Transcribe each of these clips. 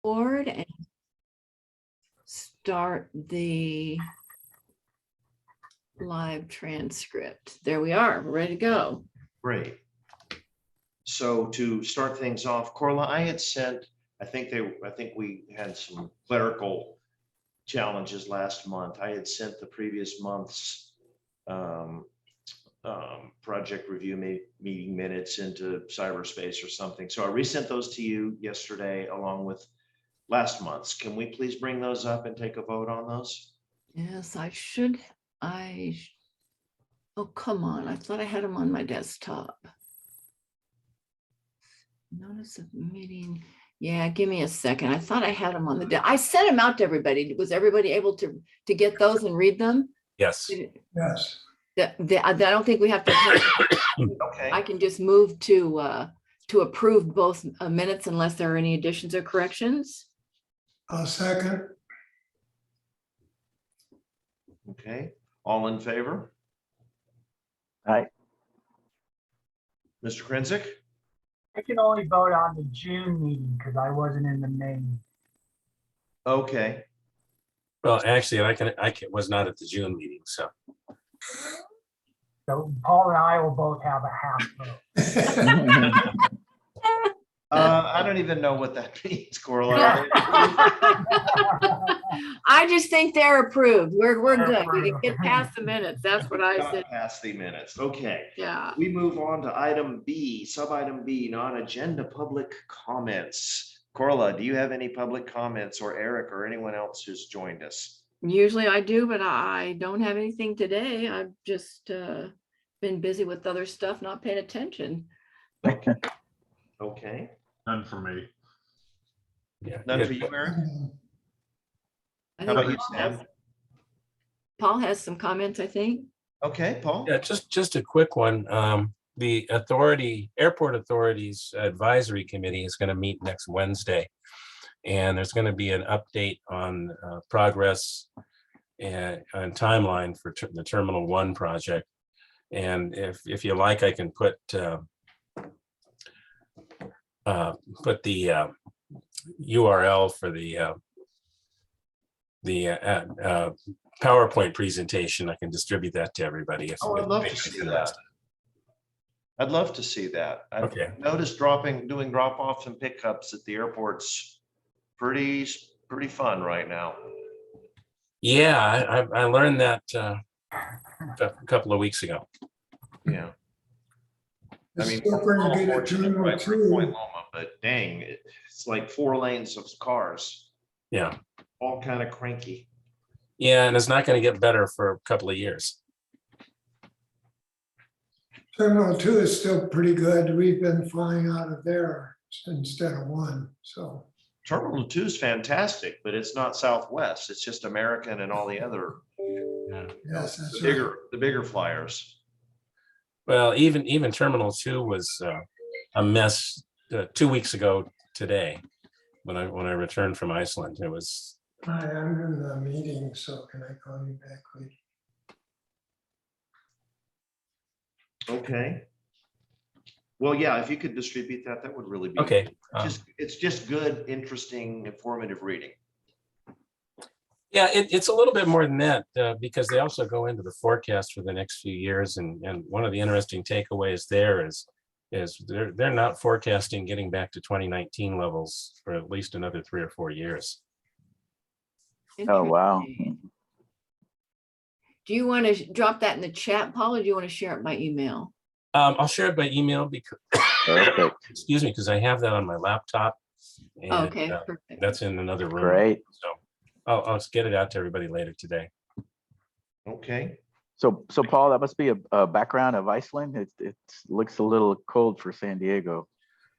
board and start the live transcript. There we are. We're ready to go. Great. So to start things off, Corla, I had sent, I think we had some clerical challenges last month. I had sent the previous month's project review meeting minutes into cyberspace or something. So I resent those to you yesterday along with last month's. Can we please bring those up and take a vote on those? Yes, I should. Oh, come on. I thought I had them on my desktop. Notice of meeting. Yeah, give me a second. I thought I had them on the I sent them out to everybody. Was everybody able to get those and read them? Yes. Yes. I don't think we have to. Okay. I can just move to approve both minutes unless there are any additions or corrections. I'll second. Okay. All in favor? Aye. Mr. Krenzik? I can only vote on the June meeting because I wasn't in the May. Okay. Well, actually, I was not at the June meeting, so. So Paul and I will both have a half vote. I don't even know what that means, Corla. I just think they're approved. We're good. We can get past the minutes. That's what I said. Past the minutes. Okay. Yeah. We move on to item B, sub-item B, non-agenda public comments. Corla, do you have any public comments, or Eric or anyone else who's joined us? Usually I do, but I don't have anything today. I've just been busy with other stuff, not paying attention. Okay. Okay. None for me. Yeah. None for you, Eric? I How think about you, Sam? Paul has some comments, I think. Okay, Paul? Yeah, just a quick one. The Airport Authorities Advisory Committee is going to meet next Wednesday. And there's going to be an update on progress and timeline for the Terminal 1 project. And if you like, I can put the URL for the PowerPoint presentation. I can distribute that to everybody. Oh, I'd love to see that. I'd love to see that. I've noticed doing drop-offs and pickups at the airport's pretty fun right now. Yeah, I learned that a couple of weeks ago. Yeah. I mean, Still pretty good at Terminal right, 2. Point Loma, but dang, it's like 4 lanes of cars, Yeah. all kind of cranky. Yeah, and it's not going to get better for a couple of years. Terminal 2 is still pretty good. We've been flying out of there instead of 1, so. Terminal 2 is fantastic, but it's not Southwest. It's just American and all the other, Yes, that's the right. bigger flyers. Well, even Terminal 2 was a mess 2 weeks ago today when I returned from Iceland. It was. Hi, I'm in the meeting, so can I call you back later? Okay. Well, yeah, if you could distribute that, that would really be Okay. It's just good, interesting, informative reading. Yeah, it's a little bit more than that because they also go into the forecast for the next few years, and one of the interesting takeaways there is they're not forecasting getting back to 2019 levels for at least another 3 or 4 years. Oh, wow. Do you want to drop that in the chat, Paul, or do you want to share it by email? I'll share it by email because Perfect. excuse me, because I have that on my laptop. And, Okay, perfect. that's in another room. Great. So I'll get it out to everybody later today. Okay. So Paul, that must be a background of Iceland. It looks a little cold for San Diego.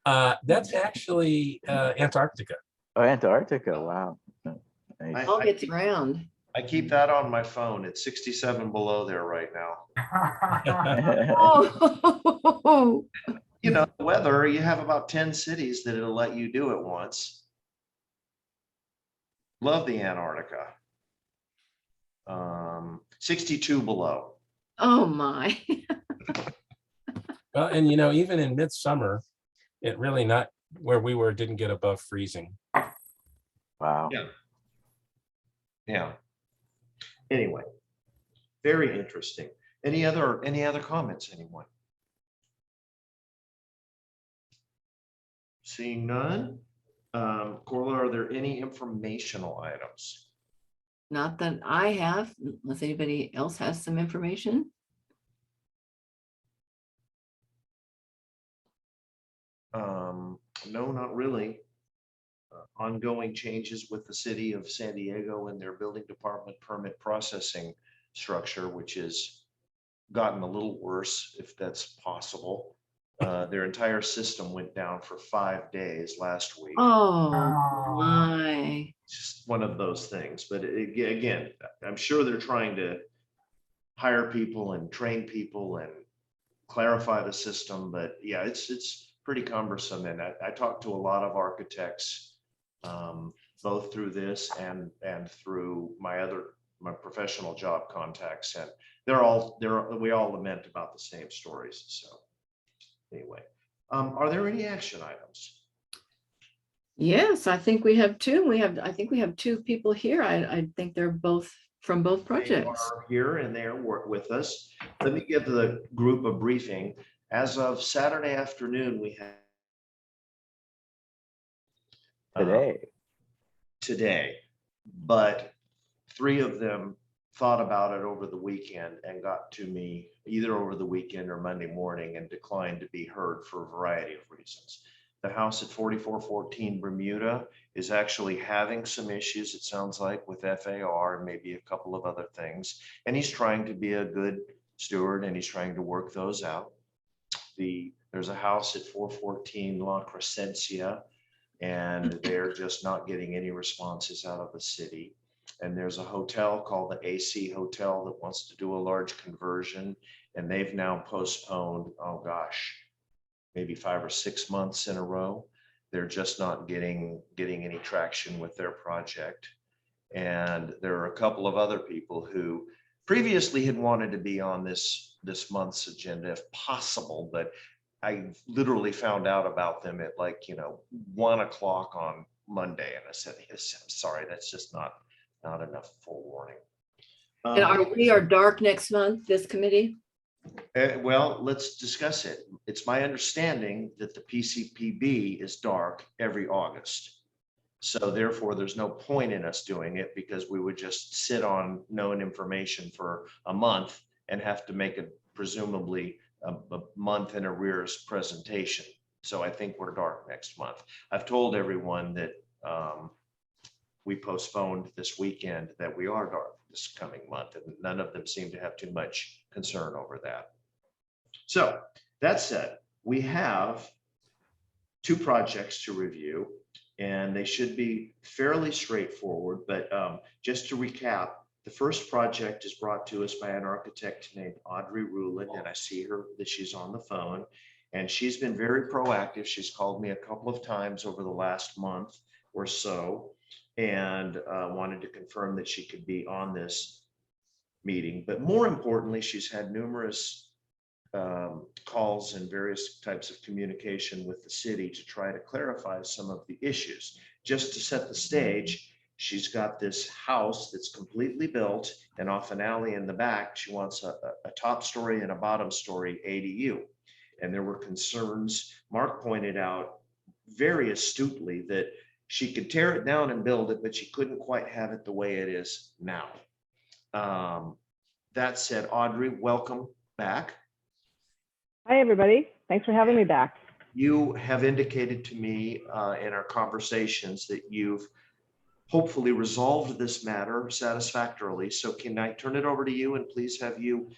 That's actually Antarctica. Oh, Antarctica. Wow. Nice. Paul gets around. I keep that on my phone. It's 67 below there right now. Oh, You know, the weather, you have about 10 cities that it'll let you do it once. Love the Antarctica. 62 below. oh my. Well, and even in midsummer, it really not where we were didn't get above freezing. Wow. Yeah. Yeah. Anyway, very interesting. Any other comments, anyone? Seeing none. Corla, are there any informational items? Not that I have, unless anybody else has some information. No, not really. Ongoing changes with the city of San Diego and their building department permit processing structure, which has gotten a little worse, if that's possible. Their entire system went down for 5 days last week. Oh, Oh. my. Just one of those things. But again, I'm sure they're trying to hire people and train people and clarify the system. But yeah, it's pretty cumbersome. And I talked to a lot of architects, both through this and through my professional job contacts, and we all lament about the same stories. So anyway, are there any action items? Yes, I think we have two. I think we have two people here. I think they're both from both They projects. are here and they're with us. Let me give the group a briefing. As of Saturday afternoon, we had today, but 3 of them thought about it over the weekend and got to me either over the weekend or Monday morning and declined to be heard for a variety of reasons. The house at 4414 Bermuda is actually having some issues, it sounds like, with FAR and maybe a couple of other things. And he's trying to be a good steward and he's trying to work those out. There's a house at 414 La Crescencia, and they're just not getting any responses out of the city. And there's a hotel called the AC Hotel that wants to do a large conversion, and they've now postponed, oh gosh, maybe 5 or 6 months in a row. They're just not getting any traction with their project. And there are a couple of other people who previously had wanted to be on this month's agenda if possible, but I literally found out about them at 1 o'clock on Monday. And I said, yes, I'm sorry, that's just not enough full warning. And we are dark next month, this committee? Well, let's discuss it. It's my understanding that the PCPB is dark every August. So therefore, there's no point in us doing it because we would just sit on known information for a month and have to make a presumably a month in arrears presentation. So I think we're dark next month. I've told everyone that we postponed this weekend that we are dark this coming month, and none of them seem to have too much concern over that. So that said, we have 2 projects to review, and they should be fairly straightforward. But just to recap, the first project is brought to us by an architect named Audrey Ruland, and I see her that she's on the phone, and she's been very proactive. She's called me a couple of times over the last month or so, and wanted to confirm that she could be on this meeting. But more importantly, she's had numerous calls and various types of communication with the city to try to clarify some of the issues. Just to set the stage, she's got this house that's completely built, and off an alley in the back, she wants a top story and a bottom story ADU. And there were concerns. Mark pointed out very astutely that she could tear it down and build it, but she couldn't quite have it the way it is now. That said, Audrey, welcome back. Hi, everybody. Thanks for having me back. You have indicated to me in our conversations that you've hopefully resolved this matter satisfactorily. So can I turn it over to you and please have you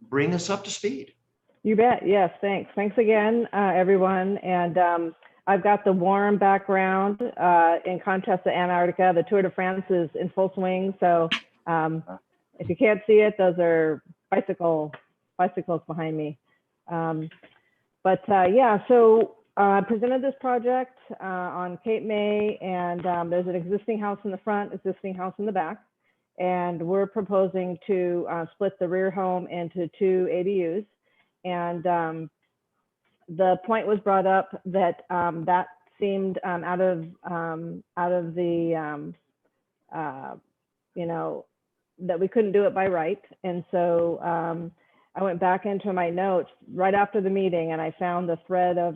bring us up to speed? You bet. Yes, thanks. Thanks again, everyone. And I've got the warm background in contrast to Antarctica. The Tour de France is in full swing. So if you can't see it, those are bicycles behind me. Yeah, so I presented this project on Cape May, and there's an existing house in the front, existing house in the back. And we're proposing to split the rear home into 2 ADUs. And the point was brought up that that seemed out of the, you know, that we couldn't do it by right. And so I went back into my notes right after the meeting and I found the thread of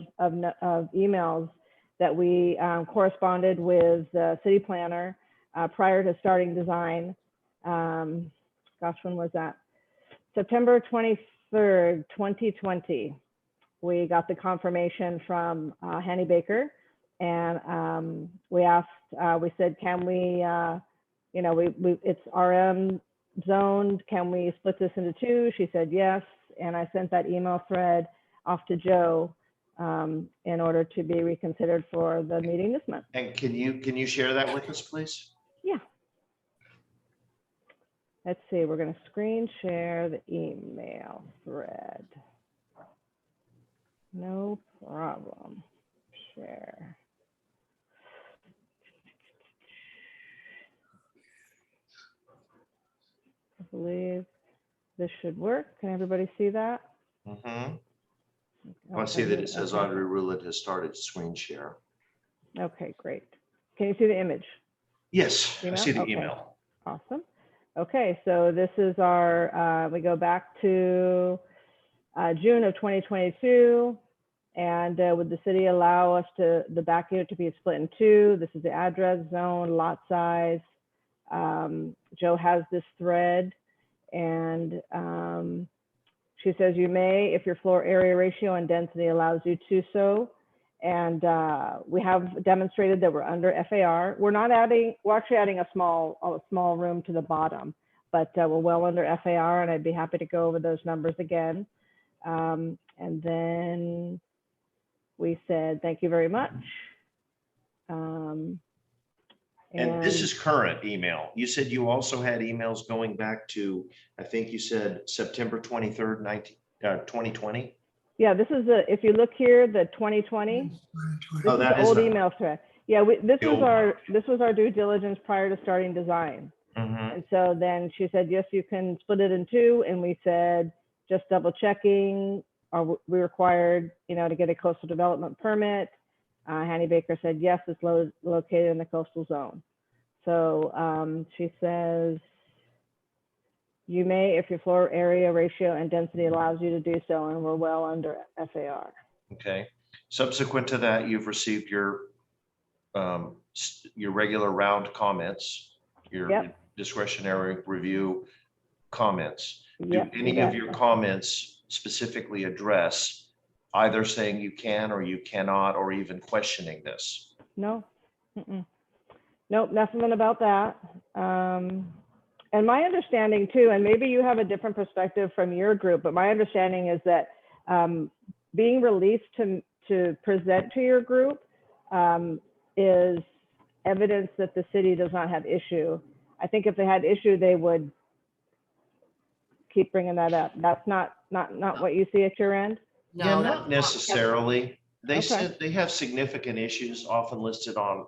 emails that we corresponded with the city planner prior to starting design. Gosh, when was that? September 23rd, 2020. We got the confirmation from Hanny Baker, and we asked, we said, can we, you know, it's RM zoned, can we split this into two? She said yes, and I sent that email thread off to Joe in order to be reconsidered for the meeting this month. And can you share that with us, please? Yeah. Let's see, we're going to screen share the email thread. No problem. Share. I believe this should work. Can everybody see that? Mm-hmm. I see that it says Okay. Audrey Roulet has started screen share. Okay, great. Can you see the image? Yes, I see the Okay. email. Awesome. Okay, so this is our, we go back to June of 2022. And would the city allow us to, the back unit to be split in two? This is the address, zone, lot size. Joe has this thread and she says you may if your floor area ratio and density allows you to so. And we have demonstrated that we're under FAR. We're not adding, we're actually adding a small room to the bottom, but we're well under FAR and I'd be happy to go over those numbers again. And then we said, thank you very much. And this is current email. You said you also had emails going back to, I think you said September 23rd, 2020. Yeah, this is the, if you look here, the 2020, this Oh, is that the is old the- email thread. Yeah, this The was our due diligence prior to starting design. Mhm. And so then she said, yes, you can split it in two. And we said, just double checking. Are we required, you know, to get a coastal development permit? Hanny Baker said, yes, it's located in the coastal zone. So she says, you may if your floor area ratio and density allows you to do so, and we're well under FAR. Okay. Subsequent to that, you've received your regular round comments, your Yep. discretionary review comments. Yep, Do you any got of your it. comments specifically address either saying you can or you cannot, or even questioning this? No. Nope, nothing about that. And my understanding too, and maybe you have a different perspective from your group, but my understanding is that being released to present to your group is evidence that the city does not have issue. I think if they had issue, they would keep bringing that up. That's not what you see at your end? Yeah, No, not necessarily. They Okay. said they have significant issues often listed on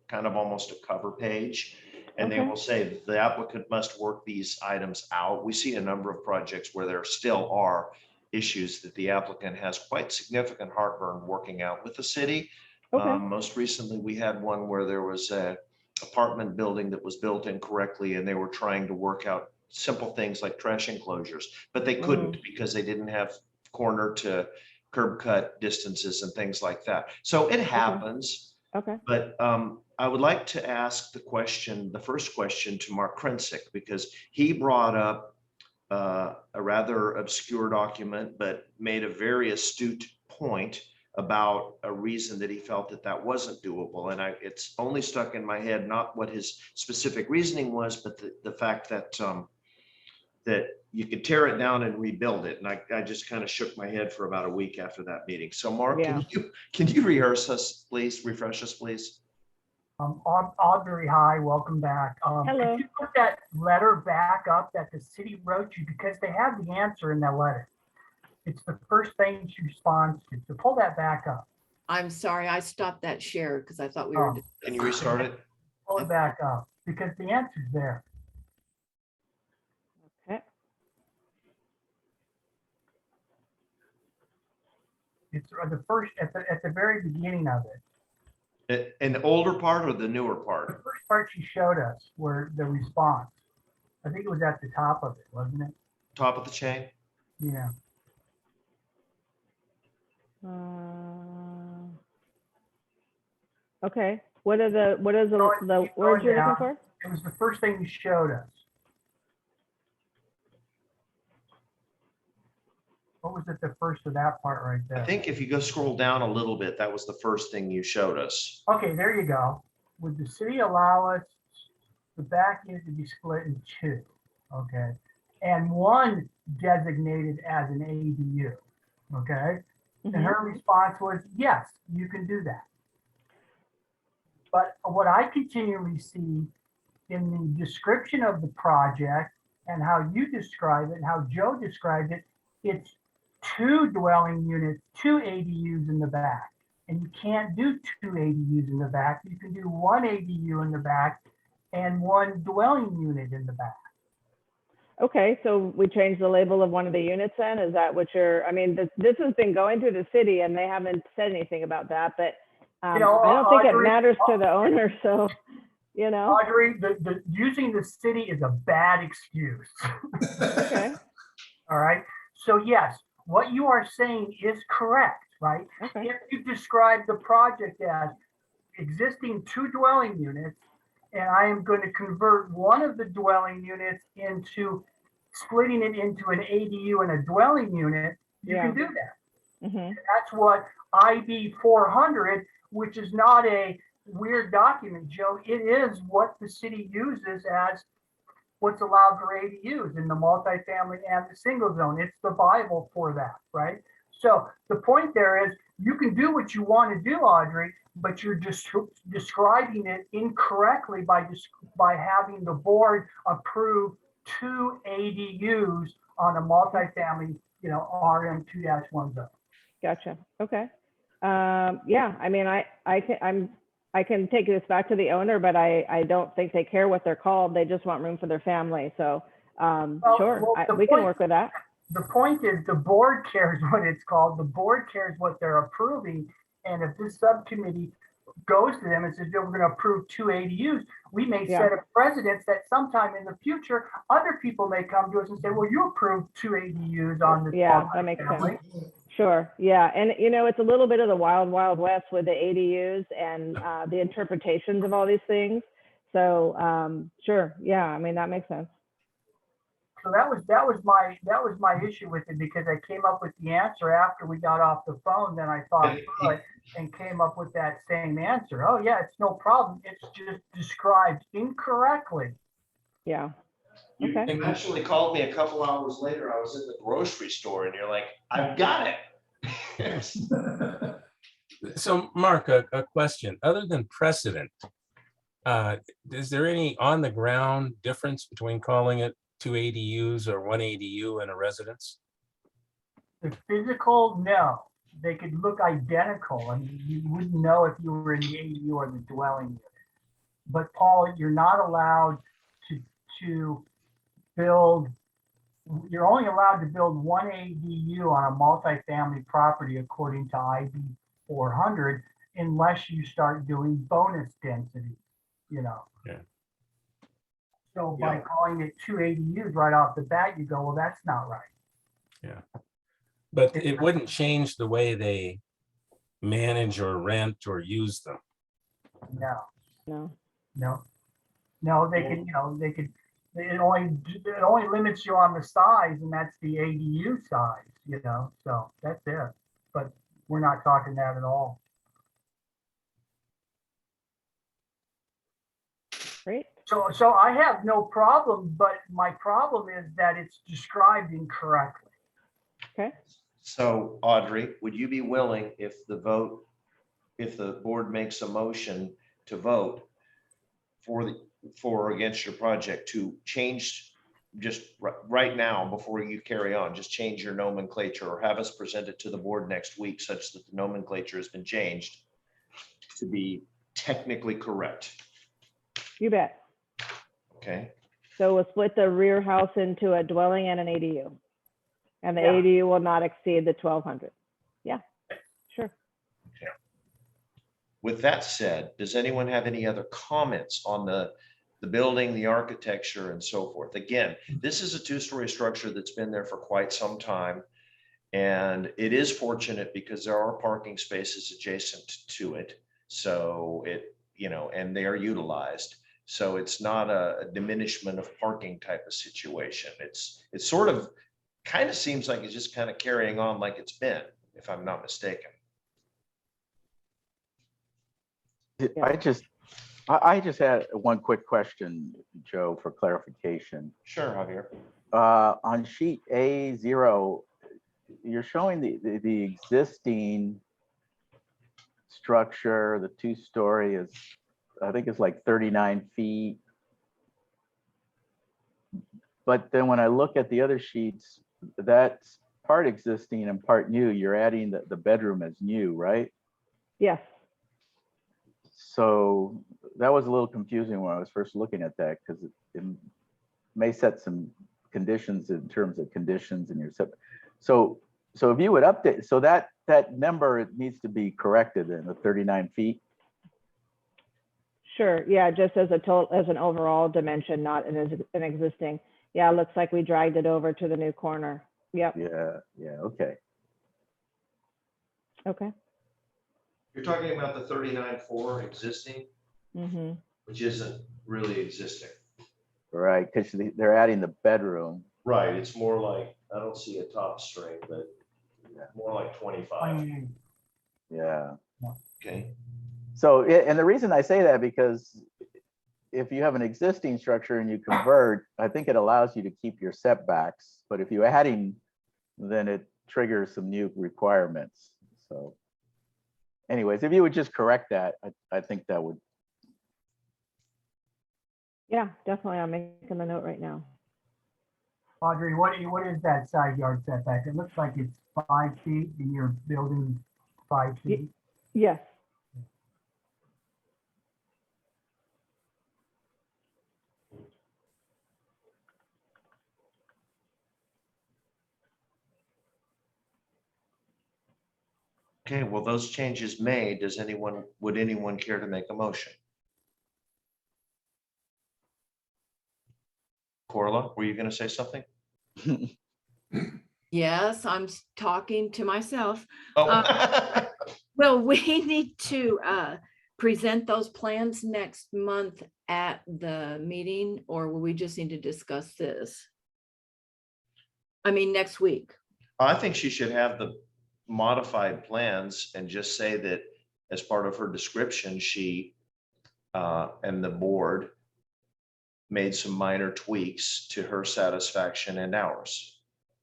kind of almost a cover page. And they Okay. will say the applicant must work these items out. We see a number of projects where there still are issues that the applicant has quite significant heartburn working out with the city. Okay. Most recently, we had one where there was a apartment building that was built incorrectly and they were trying to work out simple things like trash enclosures, but they couldn't because they didn't have corner to curb cut distances and things like that. So it happens. Okay. But I would like to ask the first question to Mark Krensick, because he brought up a rather obscure document, but made a very astute point about a reason that he felt that wasn't doable. And it's only stuck in my head, not what his specific reasoning was, but the fact that that you could tear it down and rebuild it. And I just kind of shook my head for about a week after that meeting. So Mark, Yeah. can you rehearse us, please? Refresh us, please. Audrey, hi, welcome back. Hello. Could you put that letter back up that the city wrote you, because they have the answer in that letter. It's the first thing she responds to. So pull that back up. I'm sorry, I stopped that share because I thought we were. Oh. Can you restart it? Pull it back up because the answer's there. Okay. It's the first at the very beginning of it. An older part or the newer The part? first part you showed us were the response. I think it was at the top of it, wasn't it? Top of the chain? Yeah. Okay, what is the words you're looking for? It was the first thing you showed us. What was it, the first of that part right I there? think if you go scroll down a little bit, that was the first thing you showed us. Okay, there you go. Would the city allow us the back unit to be split in two? Okay, and one designated as an ADU. Okay, and Mhm. her response was, yes, you can do that. But what I continually see in the description of the project and how you describe it and how Joe described it, it's two dwelling units, two ADUs in the back. And you can't do two ADUs in the back. You can do one ADU in the back and one dwelling unit in the back. Okay, so we changed the label of one of the units then? Is that what I mean, this has been going through the city and they haven't said anything about that, but I don't think it Audrey- matters to the owner, so, you know, Audrey, using the city is a bad excuse. okay, All right. So yes, what you are saying is correct, right? okay, If you describe the project as existing two dwelling units, and I am going to convert one of the dwelling units into splitting it into an ADU and a dwelling unit, you Yeah. can do that. mhm, That's what IB 400, which is not a weird document, Joe. It is what the city uses as what's allowed for ADUs in the multifamily and the single zone. It's the Bible for that, right? So the point there is you can do what you want to do, Audrey, but you're just describing it incorrectly by having the board approve two ADUs on a multifamily, RM 2-1 zone. gotcha, okay. Yeah, I mean, I can take this back to the owner, but I don't think they care what they're called. They just want room for their family. So, sure, we can work with that. The point is the board cares what it's called. The board cares what they're approving. And if this subcommittee goes to them and says, we're going to approve two ADUs, we may Yeah. set a precedence that sometime in the future, other people may come to us and say, well, you approved two ADUs on this. Yeah, that makes sense. Sure, yeah, and it's a little bit of the wild, wild west with the ADUs and the interpretations of all these things. So, sure, yeah, I mean, that makes sense. So that was my issue with it, because I came up with the answer after we got off the phone. Then I thought through it and came up with that same answer. Oh yeah, it's no problem. It's just described incorrectly. Yeah. You Okay. eventually called me a couple hours later. I was in the grocery store and you're like, I've got it. So Mark, a question, other than precedent, is there any on the ground difference between calling it two ADUs or one ADU in a residence? The physical, no. They could look identical. I mean, you wouldn't know if you were in the ADU or the dwelling unit. But Paul, you're not allowed to build, you're only allowed to build one ADU on a multifamily property according to IB 400, unless you start doing bonus density, Yeah. So by calling it two ADUs right off the bat, you go, well, that's not right. Yeah. But it wouldn't change the way they manage or rent or use them. No, they could, it only limits you on the size, and that's the ADU size, so that's it. But we're not talking that at all. Great. So I have no problem, but my problem is that it's described incorrectly. Okay. So Audrey, would you be willing, if the board makes a motion to vote for or against your project, to change just right now before you carry on, just change your nomenclature, or have us present it to the board next week such that the nomenclature has been changed to be technically correct? You bet. Okay. So we'll split the rear house into a dwelling and an ADU. And the Yeah. ADU will not exceed the 1,200. Yeah, sure. with that said, does anyone have any other comments on the building, the architecture and so forth? Again, this is a two-story structure that's been there for quite some time. And it is fortunate because there are parking spaces adjacent to it. So it, you know, and they are utilized. So it's not a diminishment of parking type of situation. It's sort of kind of seems like it's just kind of carrying on like it's been, if I'm not mistaken. I just had one quick question, Joe, for clarification. Sure, Javier. On sheet A0, you're showing the existing structure, the two-story is, I think it's like 39 feet. But then when I look at the other sheets, that's part existing and part new. You're adding the bedroom as new, right? Yes. So that was a little confusing when I was first looking at that, because it may set some conditions in terms of conditions in your so if you would update, so that number needs to be corrected in the 39 feet. Sure. Yeah, just as a total, as an overall dimension, not an existing. Yeah, it looks like we dragged it over to the new corner. Yep. Yeah, okay. Okay. You're talking about the 39.4 existing, Mm-hmm. which isn't really existing. Right, because they're adding the bedroom. Right, it's more like, I don't see a top string, but more like 25. Yeah. Okay. So, and the reason I say that, because if you have an existing structure and you convert, I think it allows you to keep your setbacks. But if you're adding, then it triggers some new requirements. So anyways, if you would just correct that, I think that would. Yeah, definitely. I'm making the note right now. Audrey, what is that side yard setback? It looks like it's 5 feet and you're building 5 feet. Yes. Okay, well, those changes made, would anyone care to make a motion? Corla, were you going to say something? Yes, I'm talking to myself. Oh, Well, we need to present those plans next month at the meeting, or will we just need to discuss this? I mean, next week. I think she should have the modified plans and just say that as part of her description, she and the board made some minor tweaks to her satisfaction and ours.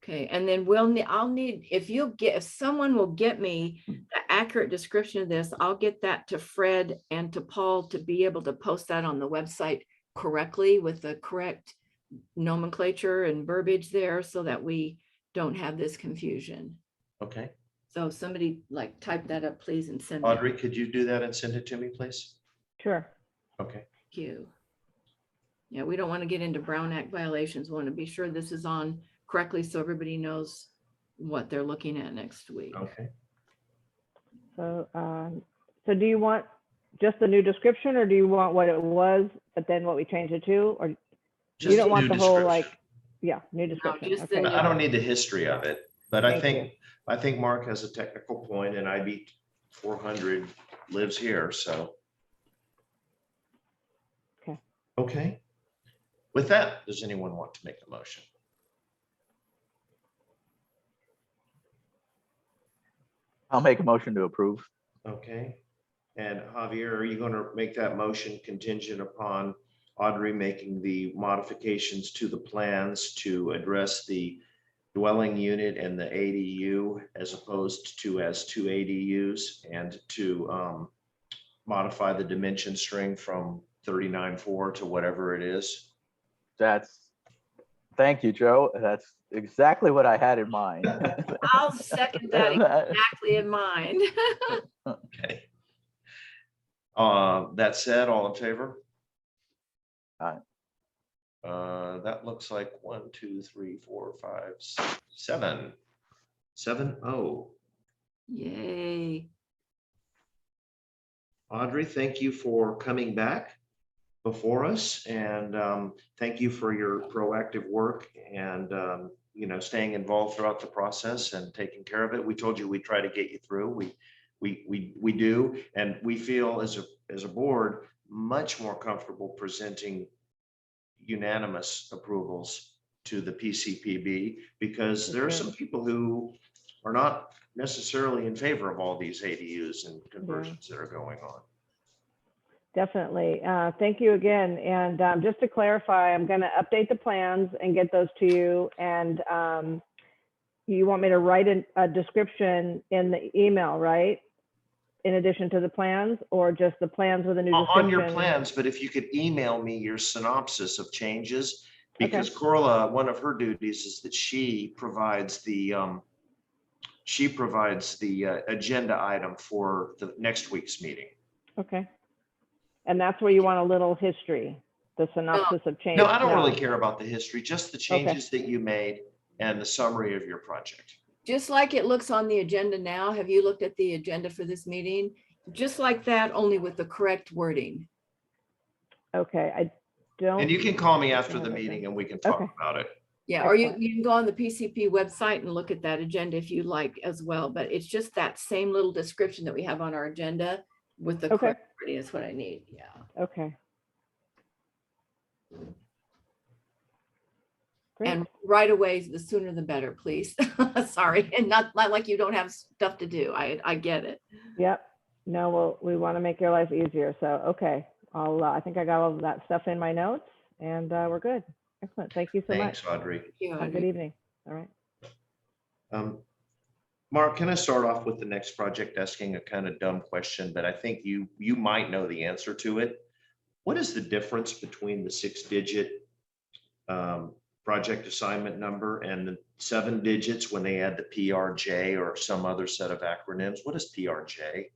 Okay, and then I'll need, if someone will get me the accurate description of this, I'll get that to Fred and to Paul to be able to post that on the website correctly with the correct nomenclature and verbiage there, so that we don't have this confusion. Okay. So somebody like type that up, please, and send it. Audrey, could you do that and send it to me, please? Sure. Okay. Thank you. Yeah, we don't want to get into Brown Act violations. We want to be sure this is on correctly so everybody knows what they're looking at next week. Okay. So, so do you want just the new description, or do you want what it was, but then what we changed it to, or Just you don't a want new the whole, description. like, yeah, new description. just the Okay. new- I don't need the history of it, but I Thank think Mark has a technical point, and IB 400 lives here, so. Okay. Okay. With that, does anyone want to make a motion? I'll make a motion to approve. Okay. And Javier, are you going to make that motion contingent upon Audrey making the modifications to the plans to address the dwelling unit and the ADU as opposed to as two ADUs, and to modify the dimension string from 39.4 to whatever it is? Thank you, Joe. That's exactly what I had in mind. I'll second that exactly in mind. Okay. That said, all in favor? Aye. That looks like 1, 2, 3, 4, 5, 6, 7. 7-0. Yay. Audrey, thank you for coming back before us, and thank you for your proactive work and staying involved throughout the process and taking care of it. We told you we'd try to get you through. We do, and we feel as a board much more comfortable presenting unanimous approvals to the PCPB, because there are some people who are not necessarily in favor of all these ADUs and conversions that are going on. Definitely. Thank you again. And just to clarify, I'm going to update the plans and get those to you. And you want me to write a description in the email, right? In addition to the plans, or just the plans with a new description? On your plans, but if you could email me your synopsis of changes, because Corla, one of her duties is that she provides the agenda item for the next week's meeting. Okay. And that's where you want a little history, the synopsis of change? No, I don't really care about the history, just the changes that you made and the summary of your project. Just like it looks on the agenda now. Have you looked at the agenda for this meeting? Just like that, only with the correct wording. Okay, I don't. And you can call me after the meeting and we can talk about it. Yeah, or you can go on the PCP website and look at that agenda if you like as well. But it's just that same little description that we have on our agenda with the correct wording is what I need. Yeah. Okay. Great. And right away, the sooner the better, please. Sorry, and not like you don't have stuff to do. I get it. Yep. No, well, we want to make your life easier. So, okay. I think I got all of that stuff in my notes, and we're good. Excellent. Thank you so much. Thanks, Audrey. Thank you, Have a Audrey. good evening. All right. Mark, can I start off with the next project asking a kind of dumb question, but I think you might know the answer to it. What is the difference between the 6-digit project assignment number and the 7 digits when they add the PRJ or some other set of acronyms? What is PRJ?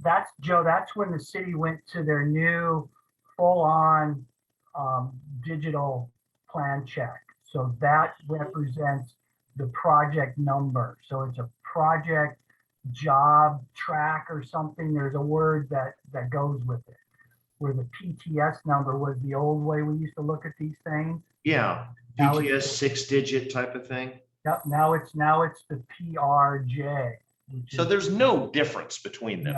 That's Joe, that's when the city went to their new full-on digital plan check. So that represents the project number. So it's a project job track or something. There's a word that goes with it, where the PTS number was the old way we used to look at these things. Yeah, Now PTS 6-digit type of thing. Yep, now it's the PRJ. So there's no difference between them.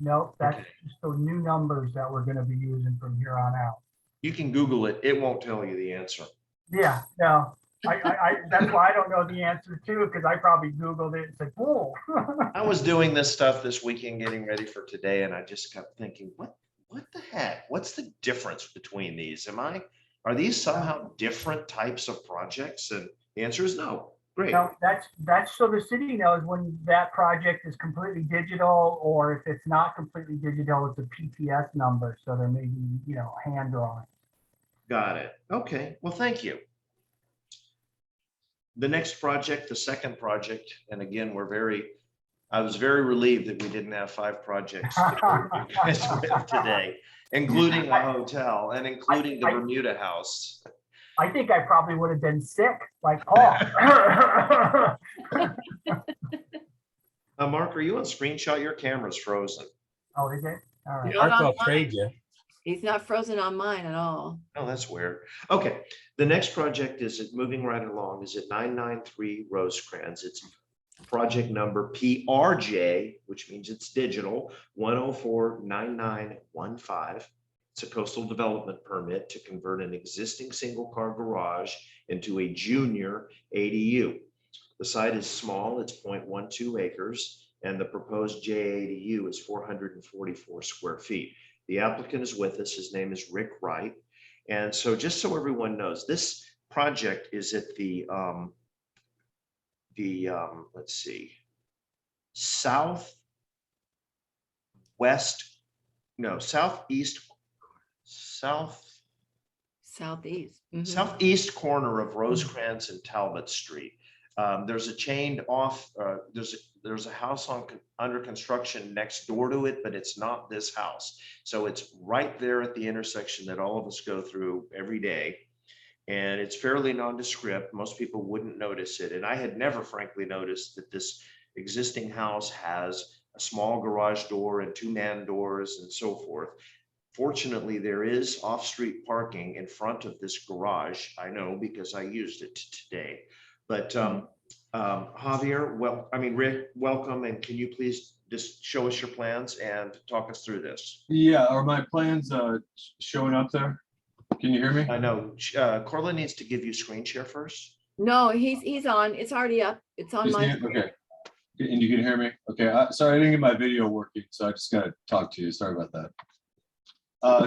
No, that's just the new numbers that we're going to be using from here on out. You can Google it. It won't tell you the answer. Yeah, no, that's why I don't know the answer too, because I probably Googled it and said, "Whoa." I was doing this stuff this weekend, getting ready for today, and I just kept thinking, what the heck? What's the difference between these? Are these somehow different types of projects? And the answer is no. Great. No, that's so the city knows when that project is completely digital, or if it's not completely digital, it's a PTS number. So there may be, hand drawings. Got it. Okay. Well, thank you. The next project, the second project, and again, I was very relieved that we didn't have 5 projects today, including a hotel and including the Bermuda house. I think I probably would have been sick, like Paul. Mark, are you on screenshot? Your camera's frozen. Oh, is it? All right. Not Mark, I'll on trade you. He's not frozen on mine at all. Oh, that's weird. Okay, the next project is moving right along. Is at 993 Rosecrans. It's project number PRJ, which means it's digital, 1049915. It's a coastal development permit to convert an existing single-car garage into a junior ADU. The site is small, it's 0.12 acres, and the proposed JADU is 444 square feet. The applicant is with us. His name is Rick Wright. And so just so everyone knows, this project is at the let's see, southeast southeast corner of Rosecrans and Talbot Street. There's a chained off, there's a house under construction next door to it, but it's not this house. So it's right there at the intersection that all of us go through every day. And it's fairly nondescript. Most people wouldn't notice it. And I had never frankly noticed that this existing house has a small garage door and 2 man doors and so forth. Fortunately, there is off-street parking in front of this garage. I know because I used it today. But Javier, Rick, welcome. And can you please just show us your plans and talk us through this? Yeah, are my plans showing up there? Can you hear me? I know Corla needs to give you screen share first. No, he's on. It's already up. It's on Is my. he- Okay, and you can hear me? Okay, sorry, I didn't get my video working, so I just gotta talk to you. Sorry about that.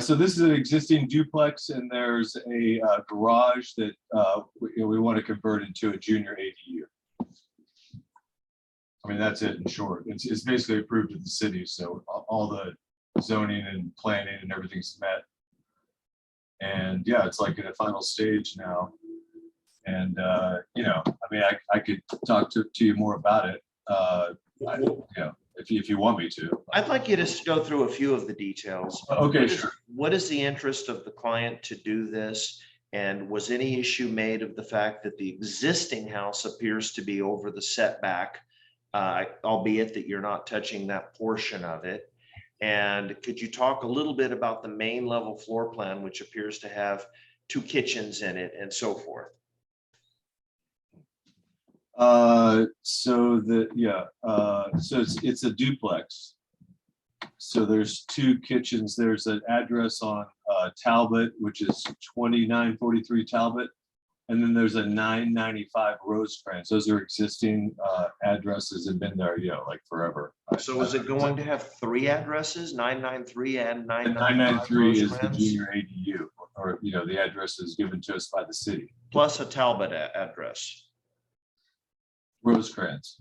So this is an existing duplex, and there's a garage that we want to convert into a junior ADU. I mean, that's it in short. It's basically approved of the city, so all the zoning and planning and everything's met. And yeah, it's like in a final stage now. And I could talk to you more about it. If you want me to. I'd like you to go through a few of the details. Okay, sure. What is the interest of the client to do this? And was any issue made of the fact that the existing house appears to be over the setback, albeit that you're not touching that portion of it? And could you talk a little bit about the main level floor plan, which appears to have 2 kitchens in it and so forth? So it's a duplex. So there's 2 kitchens. There's an address on Talbot, which is 2943 Talbot. And then there's a 995 Rosecrans. Those are existing addresses and been there, like forever. So is it going to have 3 addresses, 993 and 993 is the Rosecrans? junior ADU, or the address is given to us by the city. Plus a Talbot address. Rosecrans.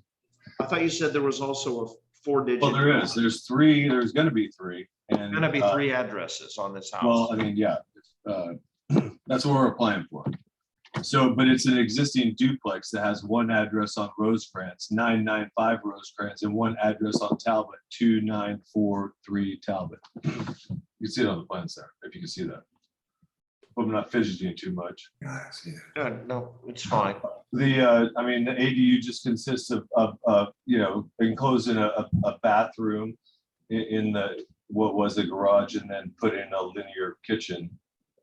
I thought you said there was also a 4-digit. Well, there is. There's 3. There's going to be 3. And Going to be 3 addresses on this house. well, I mean, yeah, that's what we're applying for. So, but it's an existing duplex that has 1 address on Rosecrans, 995 Rosecrans, and 1 address on Talbot, 2943 Talbot. You can see it on the plans there, if you can see that. Hope I'm not fidgeting too much. Yeah, I see it. No, it's fine. The ADU just consists of enclosed in a bathroom in the what was the garage, and then put in a linear kitchen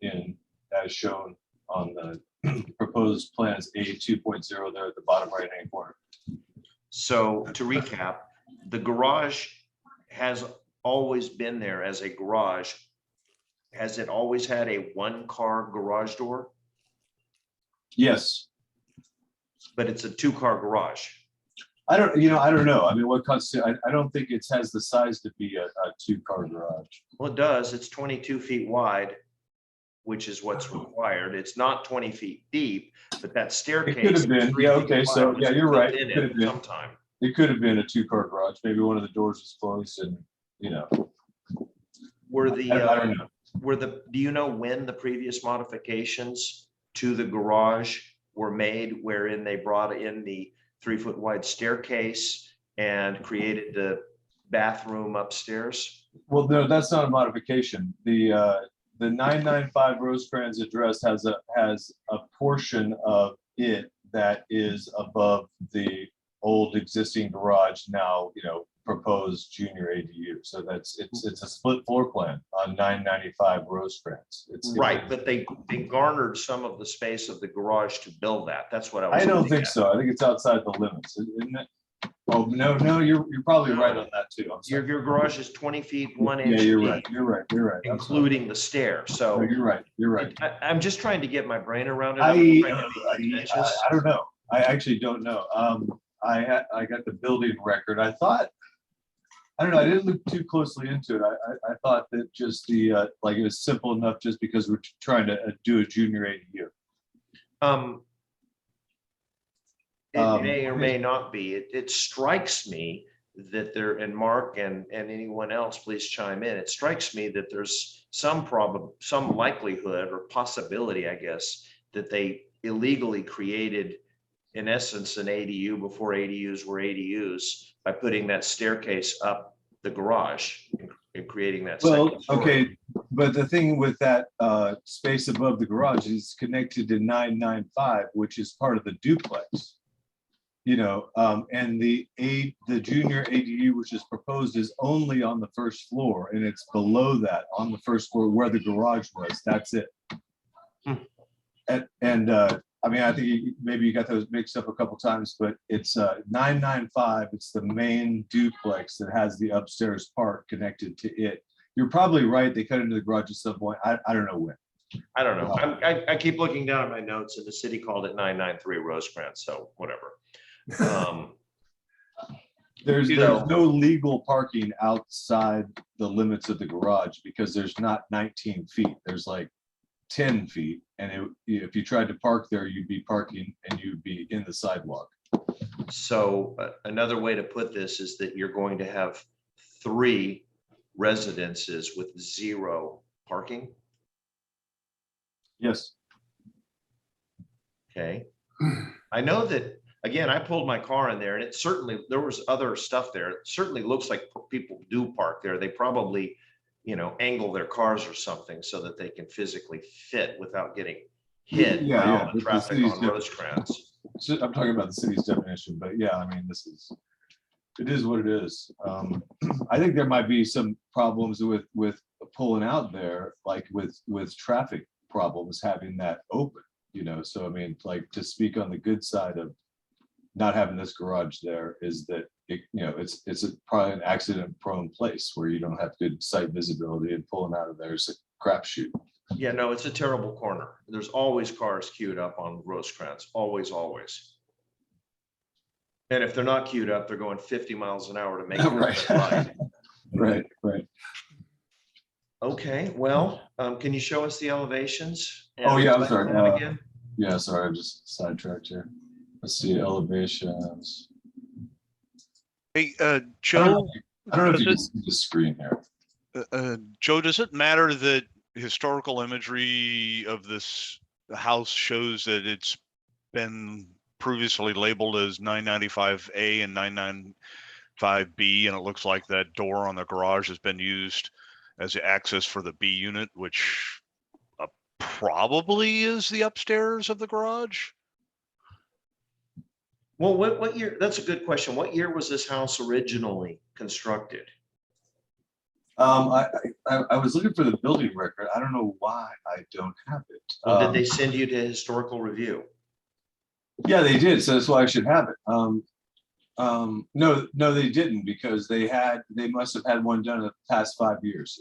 in as shown on the proposed plans A 2.0 there at the bottom right hand corner. So to recap, the garage has always been there as a garage. Has it always had a 1-car garage door? Yes. But it's a 2-car garage. I don't know. I mean, what constitutes, I don't think it has the size to be a 2-car garage. Well, it does. It's 22 feet wide, which is what's required. It's not 20 feet deep, but that staircase. It could have been. 3 Yeah, feet okay. wide So was yeah, you're put right. in It could have been. sometime. It could have been a 2-car garage. Maybe one of the doors was closed and, Were I don't know. do you know when the previous modifications to the garage were made, wherein they brought in the 3-foot wide staircase and created the bathroom upstairs? Well, no, that's not a modification. The 995 Rosecrans address has a portion of it that is above the old existing garage, now, proposed junior ADU. So it's a split floor plan on 995 Rosecrans. Right, but they garnered some of the space of the garage to build that. That's what I was. I don't getting think at. so. I think it's outside the limits, isn't it? Oh, no, you're probably right on that too. I'm sorry. Your garage is 20 feet, 1 inch. Yeah, you're deep, right. You're right. You're right. including the stair. No, So you're right. You're right. I'm just trying to get my brain around it. I I'm trying to be contentious. don't know. I actually don't know. I got the building record. I thought, I don't know. I didn't look too closely into it. I thought that just it was simple enough just because we're trying to do a junior ADU. It may or may not be. It strikes me that there, and Mark and anyone else, please chime in. It strikes me that there's some likelihood or possibility, I guess, that they illegally created, in essence, an ADU before ADUs were ADUs by putting that staircase up the garage and creating that. Well, second story. okay, but the thing with that space above the garage is connected to 995, which is part of the duplex. and the junior ADU, which is proposed, is only on the first floor, and it's below that on the first floor where the garage was. That's it. And I mean, I think maybe you got those mixed up a couple times, but it's 995. It's the main duplex that has the upstairs part connected to it. You're probably right. They cut into the garage at some point. I don't know when. I don't know. I keep looking down at my notes and the city called it 993 Rosecrans, so whatever. There's no legal parking outside the limits of the garage because there's not 19 feet. There's like 10 feet. And if you tried to park there, you'd be parking and you'd be in the sidewalk. So another way to put this is that you're going to have 3 residences with 0 parking. Yes. Okay. I know that, again, I pulled my car in there and it certainly, there was other stuff there. It certainly looks like people do park there. They probably, angle their cars or something so that they can physically fit without getting hit by all the traffic on Rosecrans. So I'm talking about the city's definition, but yeah, I mean, it is what it is. I think there might be some problems with pulling out there, like with traffic problems, having that open, so I mean, like, to speak on the good side of not having this garage there is that it's probably an accident prone place where you don't have good sight visibility, and pulling out of there is a crapshoot. Yeah, no, it's a terrible corner. There's always cars queued up on Rosecrans, always. And if they're not queued up, they're going 50 miles an hour to make it right. Right. Okay, well, can you show us the elevations? Oh yeah, I'm sorry. Again? Yeah, sorry, I just sidetracked here. Let's see, elevations. Hey, Joe. I don't know if you can see the screen here. Joe, does it matter that historical imagery of this house shows that it's been previously labeled as 995A and 995B, and it looks like that door on the garage has been used as the access for the B unit, which probably is the upstairs of the garage? Well, what year? That's a good question. What year was this house originally constructed? I was looking for the building record. I don't know why I don't have it. Well, did they send you to historical review? Yeah, they did. So that's why I should have it. No, they didn't, because they must have had one done in the past 5 years.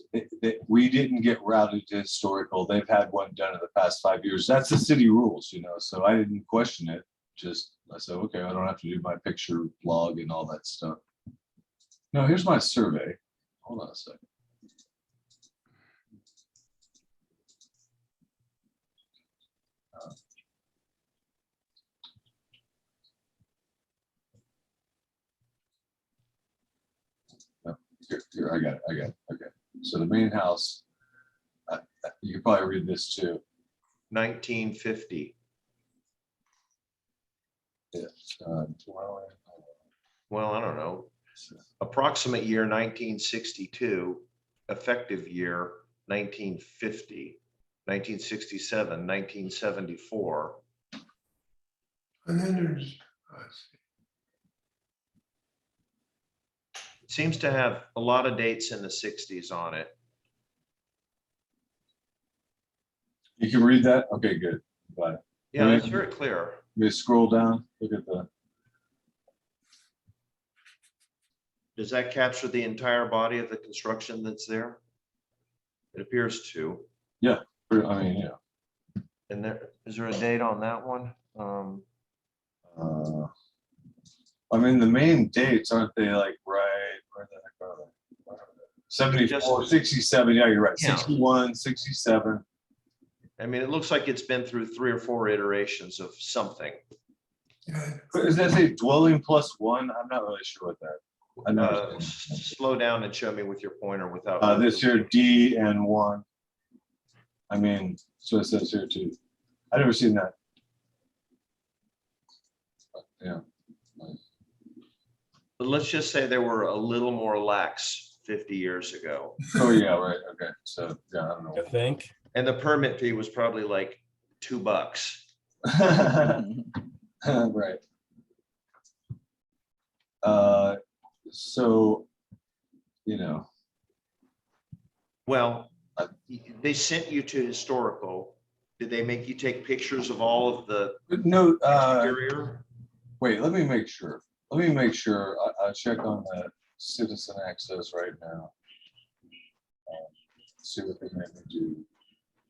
We didn't get routed to historical. They've had one done in the past 5 years. That's the city rules, so I didn't question it. Just, I said, okay, I don't have to do my picture log and all that stuff. No, here's my survey. Hold on a second. Here, I got it. Okay. So the main house, you can probably read this too. 1950. Yeah. Well, I don't know. Approximate year 1962, effective year 1950, 1967, 1974. And then there's, It seems to have a lot of dates in the 60s on it. You can read that? Okay, good. Bye. Yeah, that's very clear. Let me scroll down. Look at the. Does that capture the entire body of the construction that's there? It appears to. Yeah, I mean, yeah. And is there a date on that one? I mean, the main dates, aren't they like right? Where the heck are they? 74, 67. Yeah, you're right. Yeah. 61, 67. I mean, it looks like it's been through 3 or 4 iterations of something. Does that say dwelling plus one? I'm not really sure what that. I know. Slow down and show me with your pointer without. This here D and 1. I mean, so it says here too. I've never seen that. Yeah. But let's just say they were a little more lax 50 years ago. Oh yeah, right. Okay. So yeah, I don't know. I think. And the permit fee was probably like $2. Right. So, you know, Well, they sent you to historical. Did they make you take pictures of all of the no, exterior? wait, let me make sure. I'll check on the citizen access right now. See what they make me do.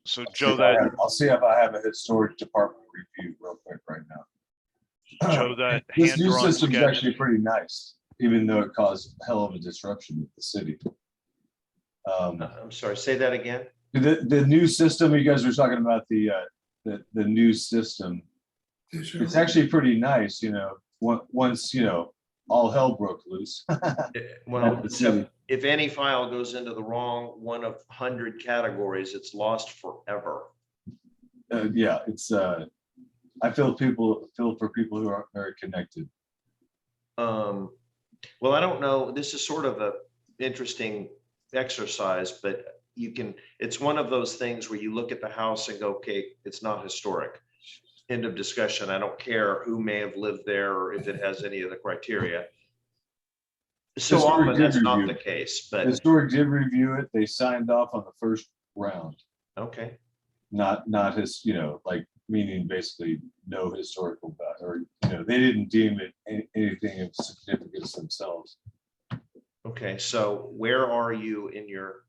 So I'll see Joe, if I have- I'll see if I have a historic department review real quick right now. Joe, that This new hand-drawn system's sketch, actually pretty nice, even though it caused a hell of a disruption with the city. I'm sorry, say that again. The new system, you guys were talking about the new system. It's actually pretty nice, you know, once, you know, all hell broke loose. Well, the except city. if any file goes into the wrong one of 100 categories, it's lost forever. Yeah, it's, I feel for people who aren't very connected. Well, I don't know. This is sort of a interesting exercise, but it's one of those things where you look at the house and go, okay, it's not historic. End of discussion. I don't care who may have lived there or if it has any of the criteria. So Historic often did that's not review the it. case, but Historic did review it. They signed off on the first round, okay. not his, you know, like meaning basically no historical value, or, you know, they didn't deem it anything of significance themselves. Okay, so where are you in your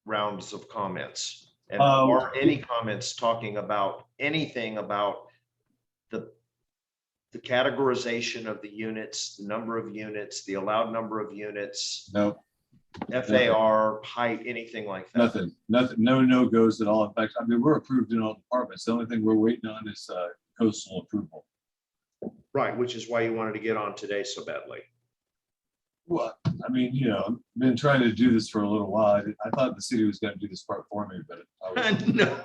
rounds of comments? And Um, are any comments talking about anything about the categorization of the units, the number of units, the allowed number of units, No, FAR, height, anything like that? nothing, no goes at all. In fact, I mean, we're approved in all departments. The only thing we're waiting on is coastal approval. Right, which is why you wanted to get on today so badly. Well, I mean, you know, I've been trying to do this for a little while. I thought the city was going to do this part for me, but I was, No.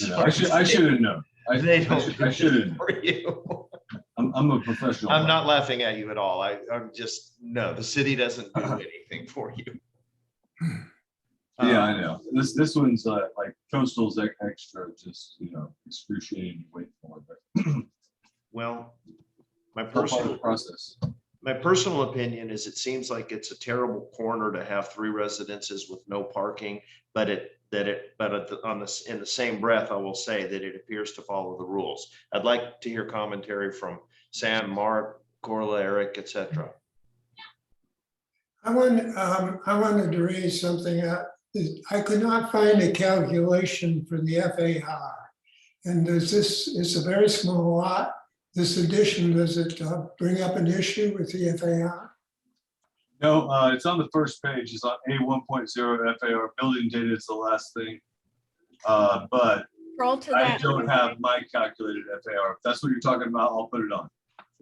you know, I should have known. They don't do I should it have. for you. I'm a professional. I'm not laughing at you at all. I'm just, no, the city doesn't do anything for you. Yeah, I know. This one's like coastal's extra, just, you know, excruciating to wait for, but Well, my it's all part of personal the process. My personal opinion is it seems like it's a terrible corner to have 3 residences with no parking, but in the same breath, I will say that it appears to follow the rules. I'd like to hear commentary from Sam, Mark, Corla, Eric, etc. I wanted to raise something up. I could not find a calculation for the FAR. And it's a very small lot. This addition, does it bring up an issue with the FAR? No, it's on the first page. It's on A1.0 FAR. Building data is the last thing. But Scroll to I that. don't have my calculated FAR. If that's what you're talking about, I'll put it on.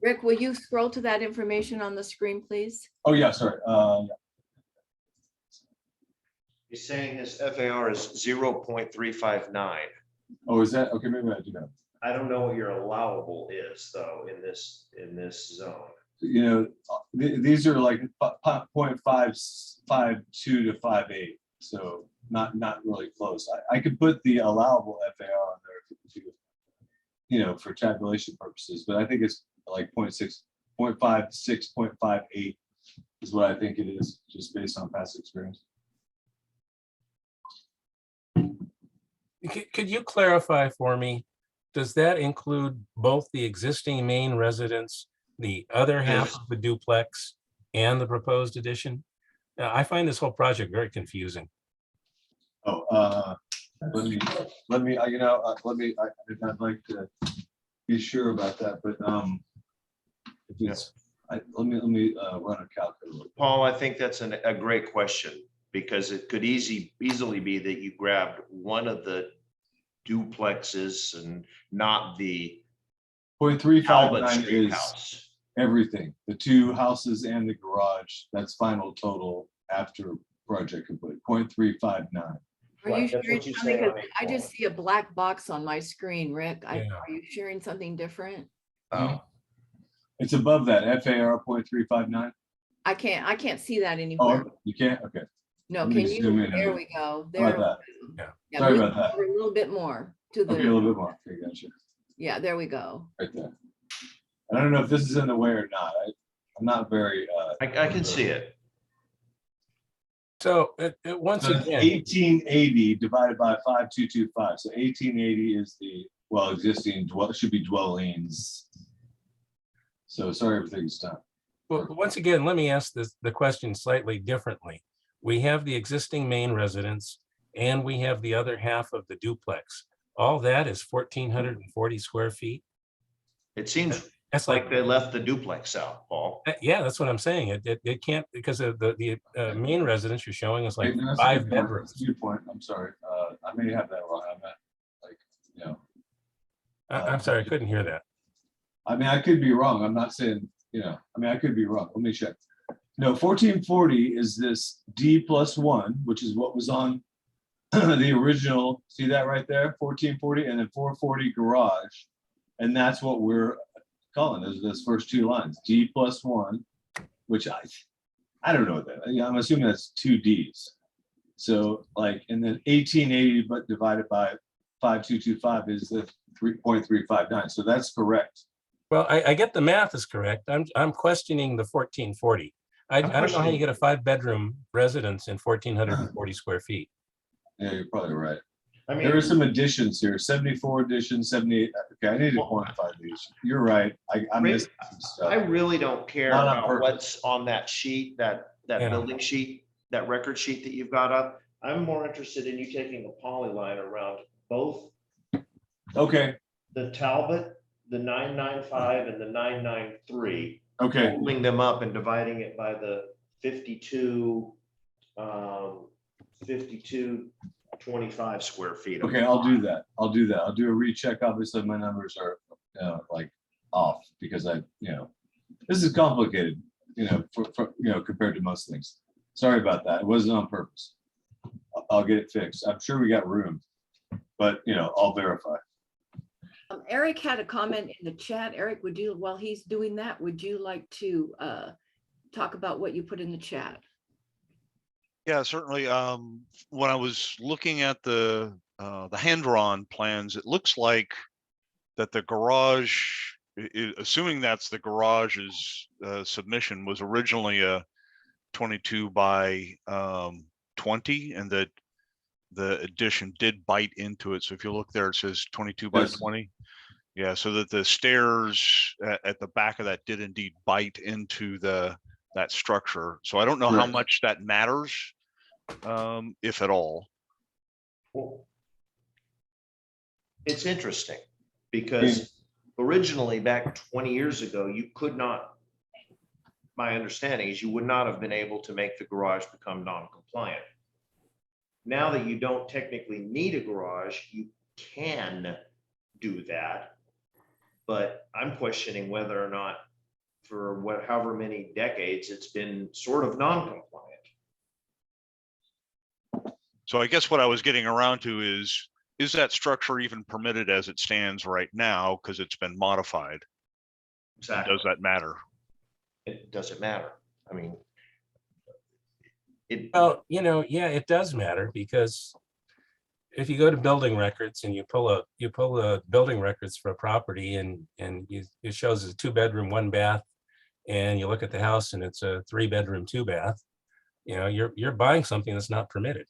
Rick, will you scroll to that information on the screen, please? Oh, yeah, sorry. He's saying his FAR is 0.359. Oh, is that, okay, maybe I do have. I don't know what your allowable is though in this zone. You know, these are like 0.552 to 5.8, so not really close. I could put the allowable FAR on there if you know, for tabulation purposes, but I think it's like 0.6, 0.56, 0.58 is what I think it is, just based on past experience. Could you clarify for me, does that include both the existing main residence, the other half Yes. of the duplex, and the proposed addition? I find this whole project very confusing. Oh, let me, you know, I'd like to be sure about that, but if it's, let me run a calculator. Paul, I think that's a great question because it could easily be that you grabbed one of the duplexes and not the Talbot 0.359 Street is house. everything, the 2 houses and the garage. That's final total after project complete. 0.359. Are Right, you that's sharing what you something? say on 'Cause a I just see a black box on my screen, Rick. Yeah. Are you sharing something different? Oh, It's above that FAR 0.359. I can't see that Oh, anywhere. you can't? Okay. No, let me can zoom you? in a There bit. we go. How There. about we that? go. Yeah. Sorry move about that. over a little bit more to Okay, a the, little bit more. Okay, gotcha. yeah, there we go. Right there. I don't know if this is in the way or not. I'm not very. I can see it. So once So it's again, 1880 divided by 5225. So 1880 is the, well, existing should be dwellings. So sorry, everything's done. well, once again, let me ask the question slightly differently. We have the existing main residence and we have the other half of the duplex. All that is 1,440 square feet. It seems That's like like, they left the duplex out, Paul. yeah, that's what I'm saying. It can't, because of the main residence you're showing is like Wait, no, that's a 5 good point. bedrooms. That's a good point. I'm sorry. I may have that wrong. I meant like, you know, I'm sorry, I couldn't hear that. I mean, I could be wrong. I'm not saying, you know, I mean, I could be wrong. Let me check. No, 1440 is this D+1, which is what was on the original. See that right there? 1440 and then 440 garage. And that's what we're calling those first two lines, D+1, which I don't know what that, I'm assuming that's two Ds. So like, and then 1880, but divided by 5225 is the 3.359. So that's correct. Well, I get the math is correct. I'm questioning the 1440. I don't know how you questioning- get a 5-bedroom residence in 1,440 square feet. Yeah, you're probably right. I There are mean, some additions here, 74 additions, 78. Okay, I need to quantify these. You're right. I missed some I stuff. really don't care Not on about purpose. what's on that sheet, that Yeah. building sheet, that record sheet that you've got up. I'm more interested in you taking a polyline around both Okay, the Talbot, the 995 and the 993. okay, Holding them up and dividing it by the 52, 5225 square feet. okay, I'll do that. I'll do that. I'll do a recheck. Obviously, my numbers are like off because this is complicated, for compared to most things. Sorry about that. It wasn't on purpose. I'll get it fixed. I'm sure we got room, but I'll verify. Eric had a comment in the chat. Eric, while he's doing that, would you like to talk about what you put in the chat? Yeah, certainly. When I was looking at the hand-drawn plans, it looks like that the garage, assuming that's the garage's submission, was originally a 22 by 20, and that the addition did bite into it. So if you look there, it says 22 by Yes. 20. Yeah, so that the stairs at the back of that did indeed bite into that structure. So I don't know how Correct. much that matters, if at all. Well, it's interesting because originally back 20 years ago, you could not, my understanding is you would not have been able to make the garage become non-compliant. Now that you don't technically need a garage, you can do that. But I'm questioning whether or not for however many decades, it's been sort of non-compliant. So I guess what I was getting around to is that structure even permitted as it stands right now because it's been modified? And Exactly. does that matter? It doesn't matter. I mean, Well, yeah, it does matter because if you go to building records and you pull a building records for a property and it shows a 2-bedroom, 1-bath, and you look at the house and it's a 3-bedroom, 2-bath, you're buying something that's not permitted.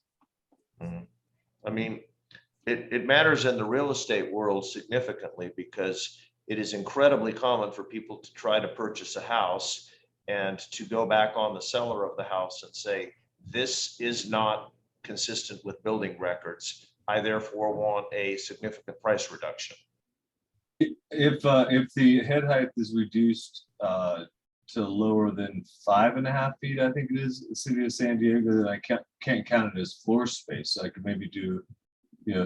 I mean, it matters in the real estate world significantly because it is incredibly common for people to try to purchase a house and to go back on the seller of the house and say, this is not consistent with building records. I therefore want a significant price reduction. If the head height is reduced to lower than 5.5 feet, I think it is, the city of San Diego, then I can't count it as floor space. So I could maybe do,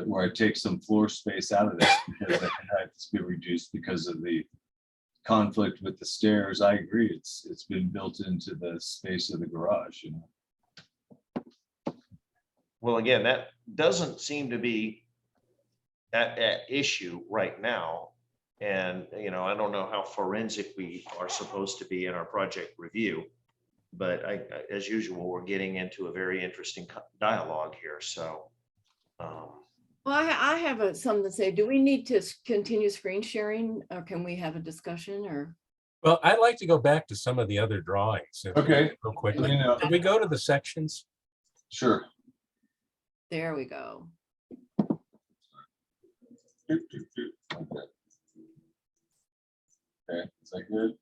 where I take some floor space out of that because the head height has been reduced because of the conflict with the stairs. I agree. It's been built into the space of the garage. Well, again, that doesn't seem to be at issue right now. And, I don't know how forensic we are supposed to be in our project review, but as usual, we're getting into a very interesting dialogue here. So. Well, I have something to say. Do we need to continue screen sharing or can we have a discussion or? Well, I'd like to go back to some of the other drawings. Okay. Real quickly. You know, Can we go to the sections? sure. There we go. Okay, is that good?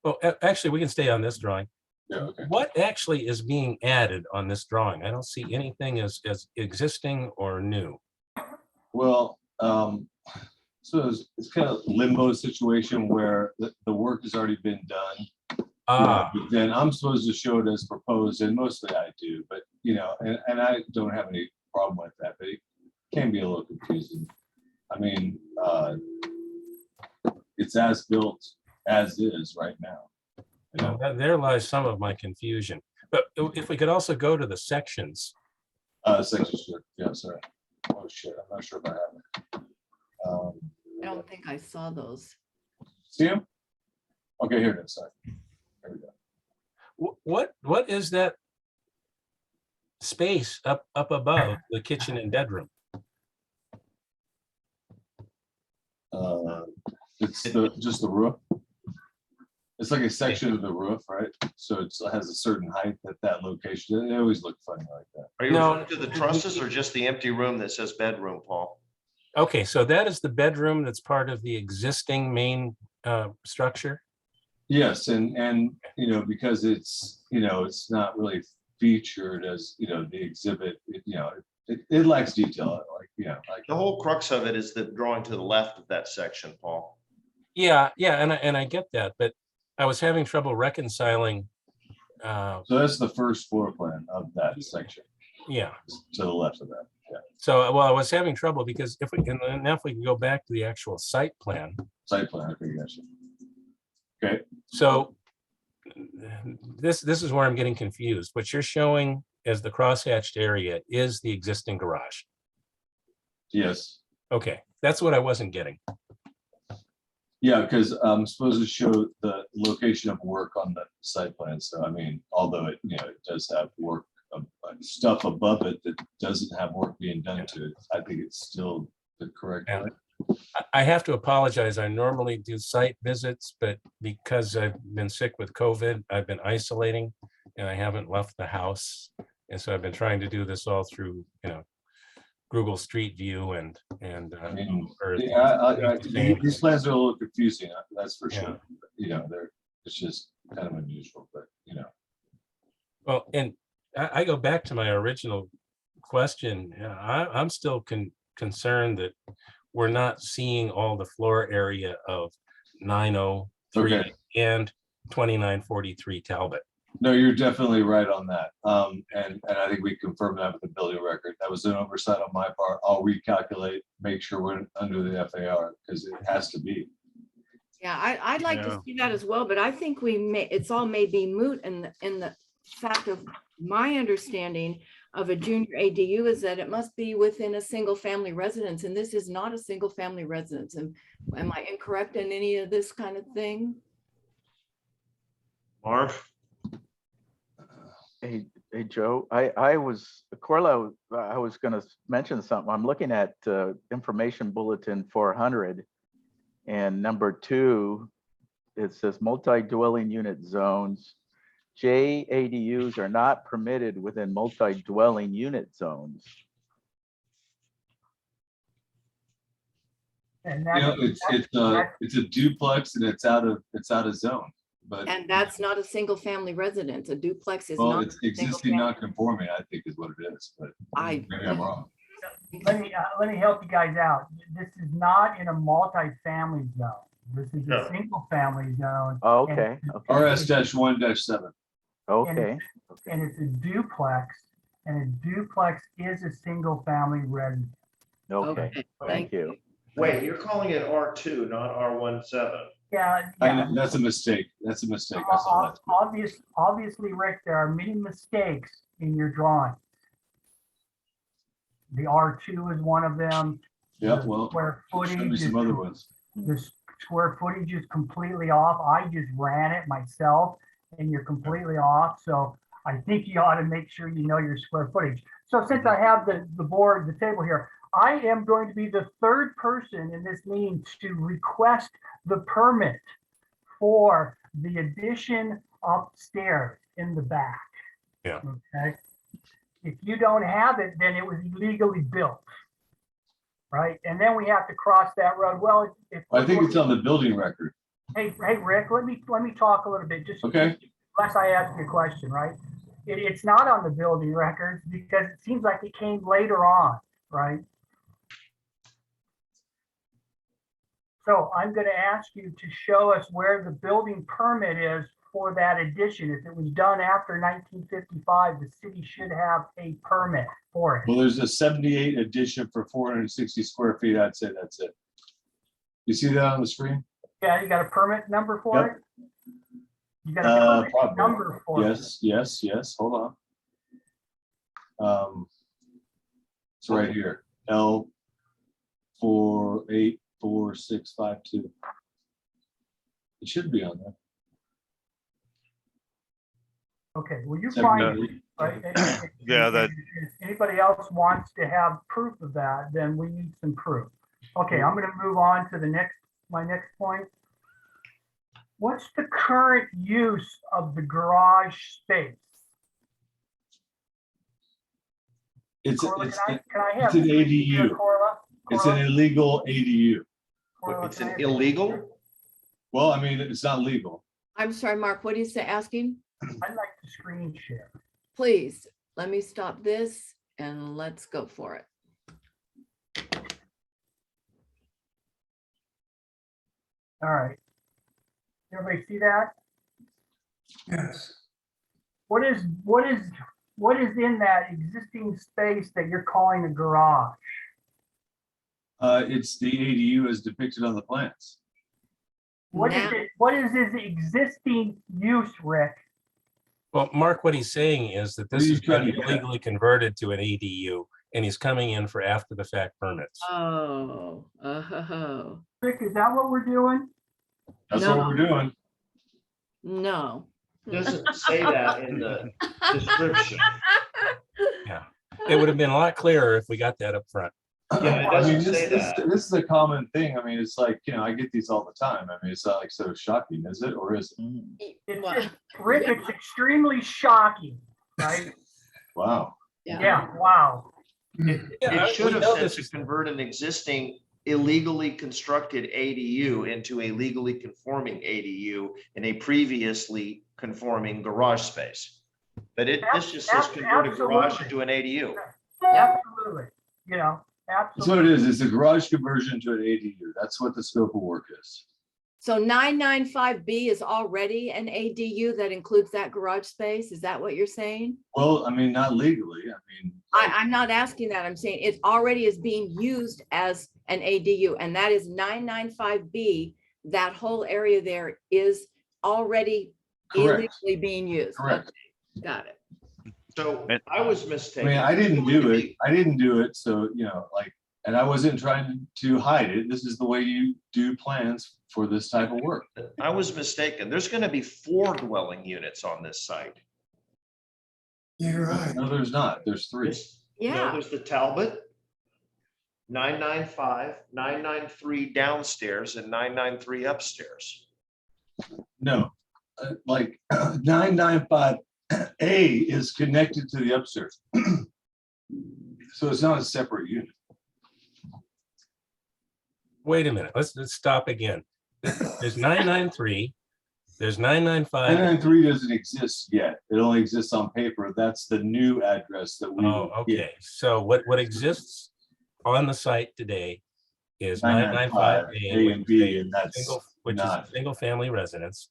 Well, actually, we can stay on this drawing. Yeah, okay. What actually is being added on this drawing? I don't see anything as existing or new. Well, so it's kind of limbo situation where the work has already been done. Ah, But then I'm supposed to show it as proposed, and mostly I do, but you know, and I don't have any problem with that, but it can be a little confusing. I mean, it's as built as is right now. You know? there lies some of my confusion. But if we could also go to the sections. Section, sure. Yeah, sorry. Oh shit, I'm not sure if I have it. I don't think I saw those. See him? Okay, here it is. Sorry. There we go. What is that space up above the kitchen and bedroom? It's just the roof. It's like a section of the roof, right? So it has a certain height at that location. They always look funny like that. Are you No. referring to the trusses or just the empty room that says bedroom, Paul? Okay, so that is the bedroom that's part of the existing main structure? Yes, and you know, because it's, you know, it's not really featured as, you know, the exhibit, you know, it lacks detail, like, you know, like. The whole crux of it is the drawing to the left of that section, Paul. Yeah, and I get that, but I was having trouble reconciling. So that's the first floor plan of that section, Yeah, to the left of that. Yeah, so well, I was having trouble because if we can, now if we can go back to the actual site plan. site plan, okay, gotcha. Okay, So this is where I'm getting confused. What you're showing as the crosshatched area is the existing garage. yes. Okay, that's what I wasn't getting. Yeah, because I'm supposed to show the location of work on the site plan. So I mean, although it, you know, it does have work, stuff above it that doesn't have work being done to it, I think it's still the correct Yeah. way. I have to apologize. I normally do site visits, but because I've been sick with COVID, I've been isolating and I haven't left the house. And so I've been trying to do this all through, you know, Google Street View and I mean, Earth. these plans are a little confusing, that's for Yeah. sure. You know, it's just kind of unusual, but you know. Well, and I go back to my original question. I'm still concerned that we're not seeing all the floor area of 903 Okay. and 2943 Talbot. No, you're definitely right on that. And I think we confirmed that with the building record. That was an oversight on my part. I'll recalculate, make sure we're under the FAR because it has to be. Yeah, I'd like Yeah. to see that as well, but I think it's all may be moot in the fact of my understanding of a junior ADU is that it must be within a single family residence, and this is not a single family residence. And am I incorrect in any of this kind of thing? Marv? Hey, Joe, I was, Corla, I was gonna mention something. I'm looking at Information Bulletin 400 and number 2, it says multi-dwelling unit zones. JADUs are not permitted within multi-dwelling unit zones. And You know, that's it's a duplex and it's out of zone, but. And that's not a single family residence. A duplex is Well, not. it's a single existing family- non-conforming, I think is what it is, but I, maybe I'm wrong. let me help you guys out. This is not in a multi-family zone. This is No. a single family zone. Okay, okay, RS-1-7. okay. And it's a duplex, and a duplex is a single family residence. Okay, okay, thank you. Wait, you're calling it R2, not R17. Yeah, That's a mistake. That's a mistake. I saw that. Obviously, Rick, there are many mistakes in your drawing. The R2 is one of them. Yeah, The well, Square show me footage is, some other ones. the square footage is completely off. I just ran it myself and you're completely off. So I think you ought to make sure you know your square footage. So since I have the board, the table here, I am going to be the third person in this meeting to request the permit for the addition upstairs in the back. Yeah. Okay. If you don't have it, then it was illegally built. Right, and then we have to cross that road. Well, if I think it's on the building record. Hey, Rick, let me talk a little bit, just Okay. unless I ask you a question, right? It's not on the building records because it seems like it came later on, right? So I'm going to ask you to show us where the building permit is for that addition. If it was done after 1955, the city should have a permit for it. Well, there's a 78 addition for 460 square feet. I'd say that's it. You see that on the screen? Yeah, you got a permit number for Yep. it? You got a permit Probably. number for it? Yes. Hold on. It's right here. L484652. It should be on there. Okay, well, you 78. find, right? Yeah, that- If anybody else wants to have proof of that, then we need some proof. Okay, I'm gonna move on to my next point. What's the current use of the garage space? Corla, can I have? it's an ADU. Corla? It's an illegal ADU. Corla, It's can I an have- illegal? Well, I mean, it's not legal. I'm sorry, Mark, what is it asking? I'd like to screen share. Please, let me stop this and let's go for it. All right. Everybody see that? Yes. What is in that existing space that you're calling a garage? It's the ADU as depicted on the plans. What is Now- it? What is his existing use, Rick? Well, Mark, what he's saying is that this He's has been trying to get at. illegally converted to an ADU, and he's coming in for after the fact permits. Oh, Rick, is that what we're doing? That's No. what we're doing. no. Doesn't say that in the description. It would have been a lot clearer if we got that up front. Yeah, it I doesn't mean, say that. this is a common thing. I mean, it's like, I get these all the time. I mean, it's not like so shocking, is it? Or is it? It's Well, just, Rick, it's extremely shocking, right? Wow. Yeah, wow. Yeah, It should we have know said this to is- convert an existing illegally constructed ADU into a legally conforming ADU in a previously conforming garage space. But this just says convert a garage Absolutely. into an ADU. Absolutely. Absolutely. That's what it is. It's a garage conversion to an ADU. That's what the scope of work is. So 995B is already an ADU that includes that garage space? Is that what you're saying? Well, I mean, not legally. I mean, I'm not asking that. I'm saying it already is being used as an ADU, and that is 995B. That whole area there is already correct, illegally being used. correct. Okay, got it. So And- I was I mistaken. mean, I didn't do it. I didn't do it. So, and I wasn't trying to hide it. This is the way you do plans for this type of work. I was mistaken. There's going to be 4 dwelling units on this site. You're right. No, there's not. There's 3. No, Yeah, there's the Talbot, 995, 993 downstairs, and 993 upstairs. No, like 995A is connected to the upstairs. So it's not a separate unit. Wait a minute, let's stop again. There's 993, there's 995. 993 doesn't exist yet. It only exists on paper. That's the new address that we. Oh, will get. okay. So what exists on the site today is 995 995A, A and B, and that's which is a not. single family residence,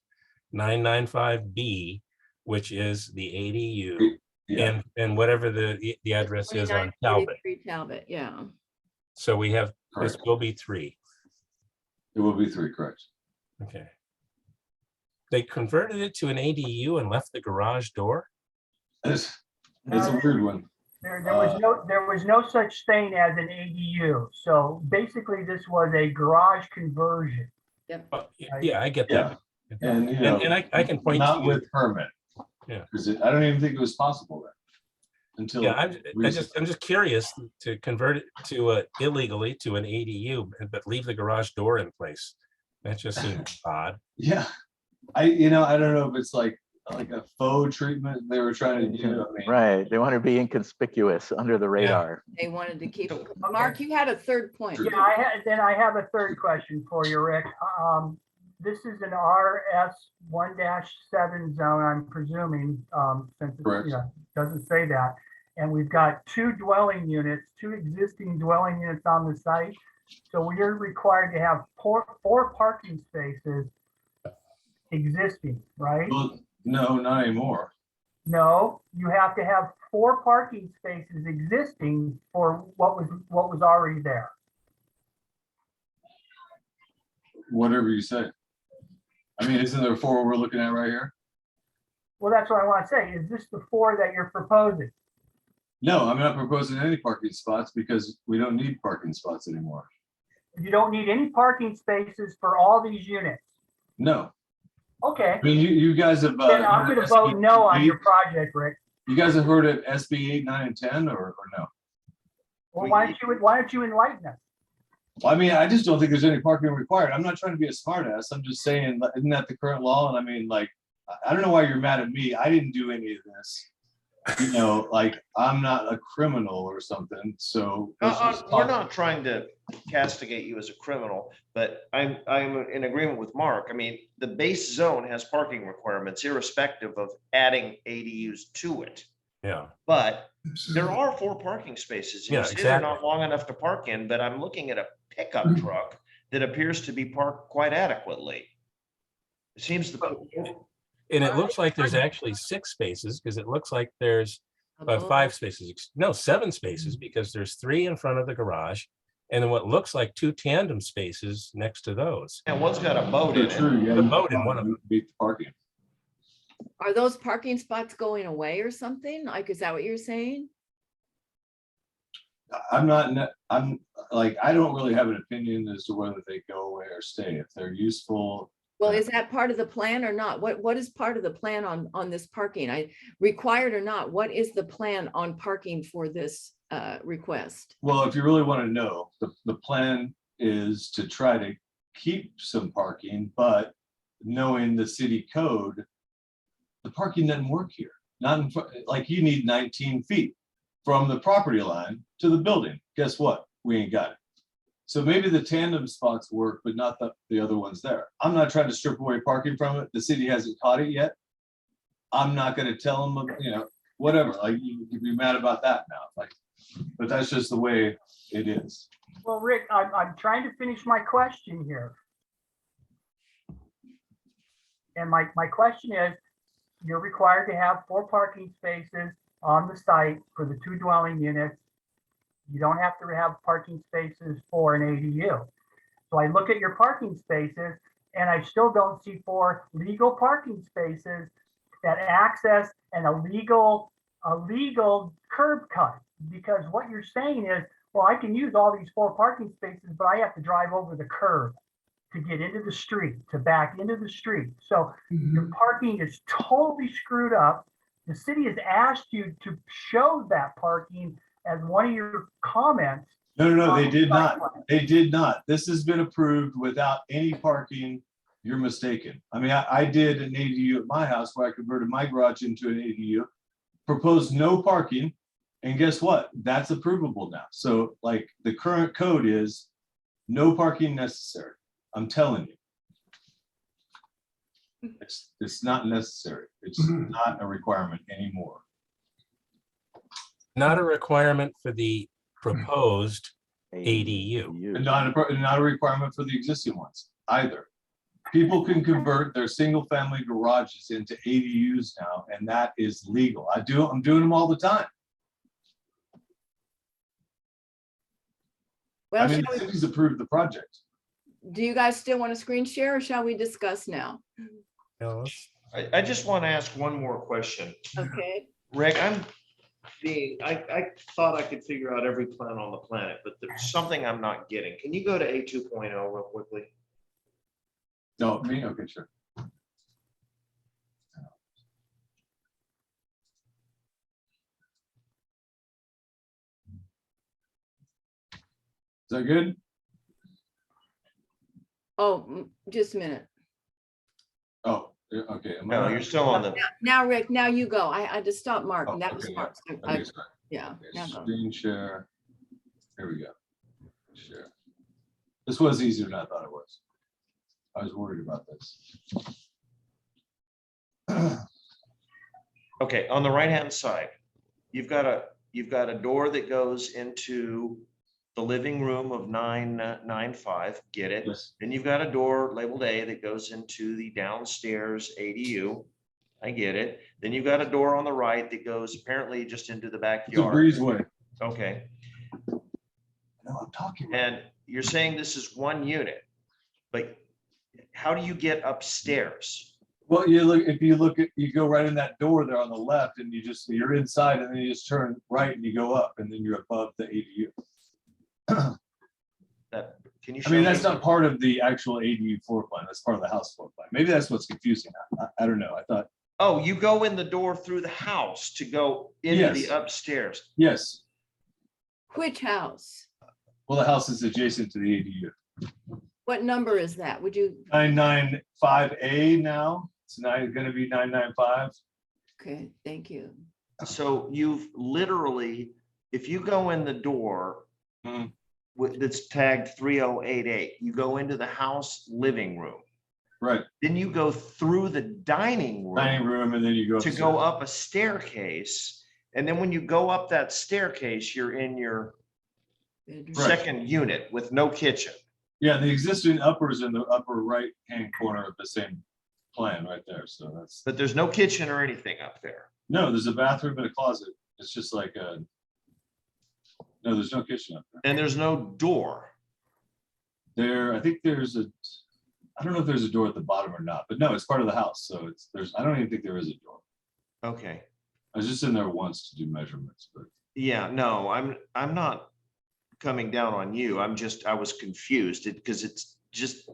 995B, which is the ADU, Yeah, and whatever the address is on Talbot. 2943 Talbot, yeah. So we have, this correct. will be 3. It will be 3, correct. Okay. They converted it to an ADU and left the garage door? It's a weird one. There was no such thing as an ADU. So basically this was a garage conversion. Yeah, I get that. And, And I can point not to you. with permit. Yeah. Because I don't even think it was possible then. Until. Yeah, I'm just curious to convert it to illegally to an ADU, but leave the garage door in place. That just seems odd. Yeah, I don't know if it's like a faux treatment they were trying to do. I mean, Right, they want to be inconspicuous under the radar. They wanted to keep, So- Mark, you had a third point. Yeah, I have a third question for you, Rick. This is an RS 1-7 zone, I'm presuming, since Correct. it doesn't say that. And we've got two existing dwelling units on the site. So we are required to have four parking spaces existing, right? well, no, not anymore. No, you have to have 4 parking spaces existing for what was already there. Whatever you say. I mean, isn't there 4 we're looking at right here? Well, that's what I want to say. Is this the 4 that you're proposing? No, I'm not proposing any parking spots because we don't need parking spots anymore. You don't need any parking spaces for all these units. No, Okay, I mean, you guys have. then I'm going to vote no on your project, Rick. You guys have heard of SB 8, 9, and 10 or no? Well, why don't you enlighten us? Well, I mean, I just don't think there's any parking required. I'm not trying to be a smart ass. I'm just saying, isn't that the current law? And I mean, like, I don't know why you're mad at me. I didn't do any of this. Like, I'm not a criminal or something. So let's just We're talk. not trying to castigate you as a criminal, but I'm in agreement with Mark. I mean, the base zone has parking requirements irrespective of adding ADUs to it. Yeah. But there are 4 parking spaces. Yeah, You say they're exactly. not long enough to park in, but I'm looking at a pickup truck that appears to be parked quite adequately. It seems And it looks like there's actually 6 spaces because it looks like there's 5 spaces. No, 7 spaces because there's 3 in front of the garage. And then what looks like 2 tandem spaces next to those. and one's got a boat in True, it. yeah. The you boat in can one of them. beat the parking. Are those parking spots going away or something? Like, is that what you're saying? I'm like, I don't really have an opinion as to whether they go away or stay. If they're useful. Well, is that part of the plan or not? What is part of the plan on this parking? Required or not, what is the plan on parking for this request? Well, if you really want to know, the plan is to try to keep some parking, but knowing the city code, the parking doesn't work here. Not in front, like you need 19 feet from the property line to the building. Guess what? We ain't got it. So maybe the tandem spots work, but not the other ones there. I'm not trying to strip away parking from it. The city hasn't caught it yet. I'm not going to tell them, whatever. Like you can be mad about that now. Like, but that's just the way it is. Well, Rick, I'm trying to finish my question here. And my question is, you're required to have 4 parking spaces on the site for the 2 dwelling units. You don't have to have parking spaces for an ADU. So I look at your parking spaces and I still don't see 4 legal parking spaces that access an illegal curb cut. Because what you're saying is, well, I can use all these 4 parking spaces, but I have to drive over the curb to get into the street, to back into the street. So your parking is totally screwed up. The city has asked you to show that parking as one of your comments. No, they did not. They did not. This has been approved without any parking. You're mistaken. I mean, I did an ADU at my house where I converted my garage into an ADU, proposed no parking, and guess what? That's approvable now. So like the current code is no parking necessary. I'm telling you. It's not necessary. It's not a requirement anymore. Not a requirement for the proposed ADU. And not a requirement for the existing ones either. People can convert their single family garages into ADUs now, and that is legal. I'm doing them all the time. Well, I mean, shall the city's approved the project. do you guys still want to screen share or shall we discuss now? No, I just want to ask one more question. Okay, Rick, I thought I could figure out every plan on the planet, but there's something I'm not getting. Can you go to A 2.0 real quickly? No, me? Okay, sure. Is that good? oh, just a minute. Oh, Okay. am No, I- you're still on the, Now, Rick, now you go. I just stopped Mark. Oh, and That was okay, Mark. Okay, sorry. Yeah. Okay, Now go. Screen share. Here we go. Share. This was easier than I thought it was. I was worried about this. okay, on the right-hand side, you've got a door that goes into the living room of 995, get it? Yes. Then you've got a door labeled A that goes into the downstairs ADU. I get it. Then you've got a door on the right that goes apparently just into the It's a backyard. breezeway. Okay, No, I'm talking. about- and you're saying this is one unit, but how do you get upstairs? Well, you look, if you look at, you go right in that door there on the left and you're inside and then you just turn right and you go up and then you're above the ADU. That, can you I show mean, me? that's not part of the actual ADU floor plan. That's part of the house floor plan. Maybe that's what's confusing. I don't know. I thought, Oh, you go in the door through the house to go into Yes. the upstairs. yes. Which house? Well, the house is adjacent to the ADU. What number is that? Would you? 995A now. It's going to be 995. Okay, thank you. So you've literally, if you go in the door Mhm. that's tagged 3088, you go into the house living room. Right. Then you go through the dining Dining room room and then you go to upstairs. go up a staircase. And then when you go up that staircase, you're in your Bedroom. Right. second unit with no kitchen. Yeah, the existing upper is in the upper right-hand corner of the same plan right there. So that's, But there's no kitchen or anything up there. no, there's a bathroom and a closet. It's just like a, no, there's no kitchen up there. And there's no door. There, I think there's a, I don't know if there's a door at the bottom or not, but no, it's part of the house. So it's, I don't even think there is a door. Okay. I was just in there once to do measurements, but Yeah, no, I'm not coming down on you. I was confused because it's just,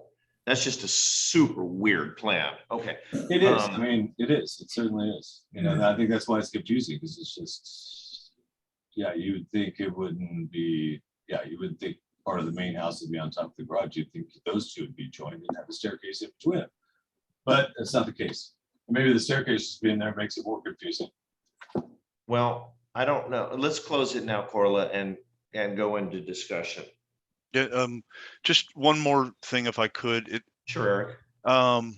that's just a super weird plan. Okay. it is. I Um, mean, it is. It certainly is. You know, and I think that's why it's confusing because it's just, yeah, you would think it wouldn't be, yeah, you wouldn't think part of the main house would be on top of the garage. You'd think those two would be joined and have a staircase in between them. But that's not the case. Maybe the staircase just being there makes it more confusing. Well, I don't know. Let's close it now, Corla, and go into discussion. Yeah, just one more thing if I could. It, Sure, Eric.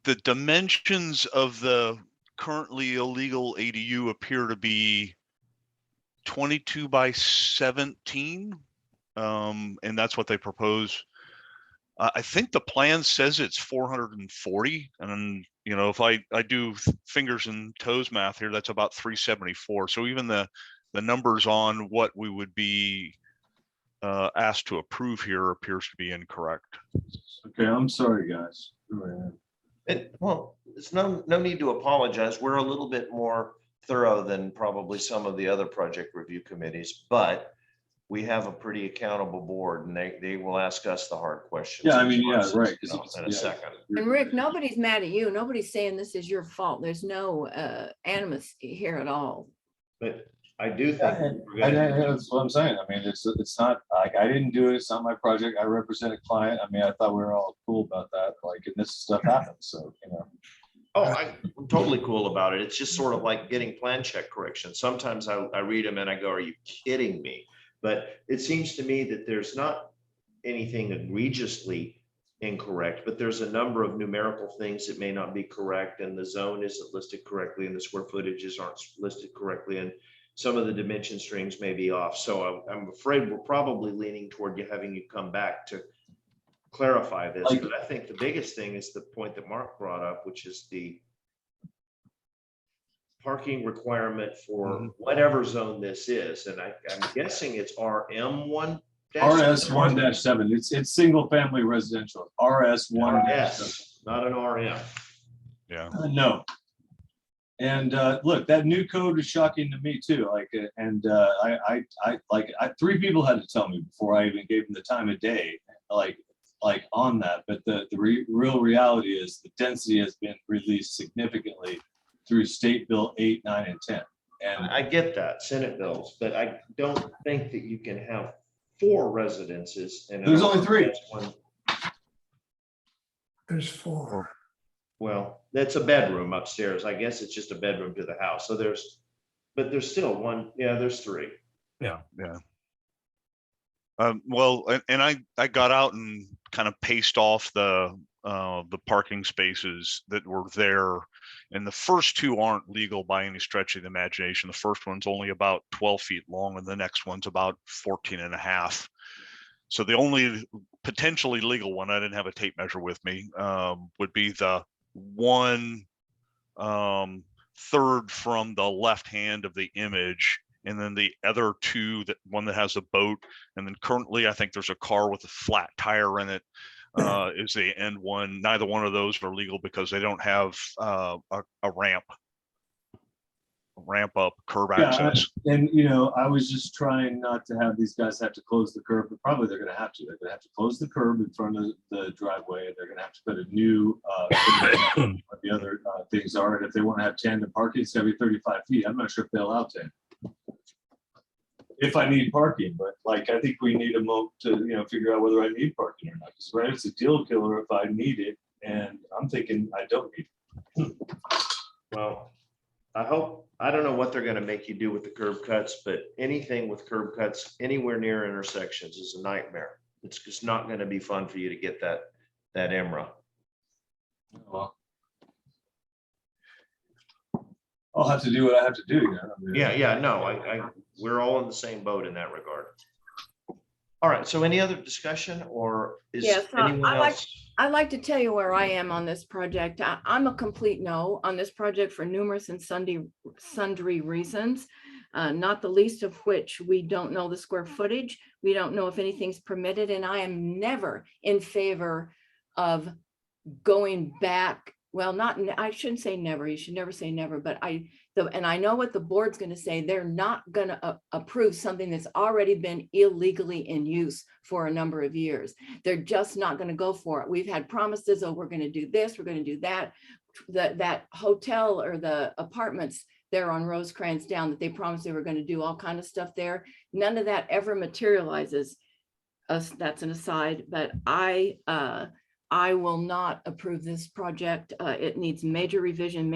the dimensions of the currently illegal ADU appear to be 22 by 17. And that's what they propose. I think the plan says it's 440, and you know, if I do fingers and toes math here, that's about 374. So even the numbers on what we would be asked to approve here appears to be incorrect. Okay, I'm sorry, guys. Well, it's no need to apologize. We're a little bit more thorough than probably some of the other project review committees, but we have a pretty accountable board and they will ask us the hard questions. Yeah, I mean, yeah, right. In a second. And Rick, nobody's mad at you. Nobody's saying this is your fault. There's no animus here at all. But I do think. we're I, gonna- that's what I'm saying. I mean, it's not like I didn't do it. It's not my project. I represent a client. I mean, I thought we were all cool about that. Like, and this stuff happens. So, you know. Oh, I'm totally cool about it. It's just sort of like getting plan check corrections. Sometimes I read them and I go, are you kidding me? But it seems to me that there's not anything egregiously incorrect, but there's a number of numerical things that may not be correct, and the zone isn't listed correctly, and the square footages aren't listed correctly, and some of the dimension strings may be off. So I'm afraid we're probably leaning toward having you come back to clarify this. But I think the biggest thing is the point that Mark brought up, which is the parking requirement for whatever zone this is. And I'm guessing it's RM1. RS1-7. It's single family residential. RS1-7. Yes, not an RM. Yeah. No. And look, that new code is shocking to me too. Like, and I 3 people had to tell me before I even gave them the time of day, like on that. But the real reality is the density has been released significantly through State Bill 8, 9, and 10. And I get that, Senate bills, but I don't think that you can have 4 residences. And There's only 3. One. There's 4. well, that's a bedroom upstairs. I guess it's just a bedroom to the house. So but there's still one, yeah, there's three. Yeah. Yeah. Well, and I got out and kind of paced off the parking spaces that were there. And the first two aren't legal by any stretch of the imagination. The first one's only about 12 feet long and the next one's about 14 and a half. So the only potentially legal one, I didn't have a tape measure with me, would be the one third from the left hand of the image, and then the other two, that one that has a boat, and then currently I think there's a car with a flat tire in it, is the end one. Neither one of those are legal because they don't have a ramp up curb access. And I was just trying not to have these guys have to close the curb, but probably they're gonna have to. They're gonna have to close the curb in front of the driveway. They're gonna have to put a new, what the other things are. And if they wanna have tandem parking, it's gonna be 35 feet. I'm not sure if they allow tandem. If I need parking, but like, I think we need a moment to, figure out whether I need parking or not. Because right, it's a deal killer if I need it. And I'm thinking I don't need it. Well, I don't know what they're gonna make you do with the curb cuts, but anything with curb cuts anywhere near intersections is a nightmare. It's just not gonna be fun for you to get that EMRA. Well, I'll have to do what I have to do. Yeah, no, we're all in the same boat in that regard. All right, so any other discussion, or is Yes, anyone else? I'd like to tell you where I am on this project. I'm a complete no on this project for numerous and sundry reasons, not the least of which we don't know the square footage. We don't know if anything's permitted, and I am never in favor of going back. Well, I shouldn't say never. You should never say never, but and I know what the board's going to say. They're not going to approve something that's already been illegally in use for a number of years. They're just not going to go for it. We've had promises, oh, we're going to do this, we're going to do that. That hotel or the apartments there on Rosecrans down that they promised they were going to do all kind of stuff there. None of that ever materializes. That's an aside, but I will not approve this project. It needs major revision,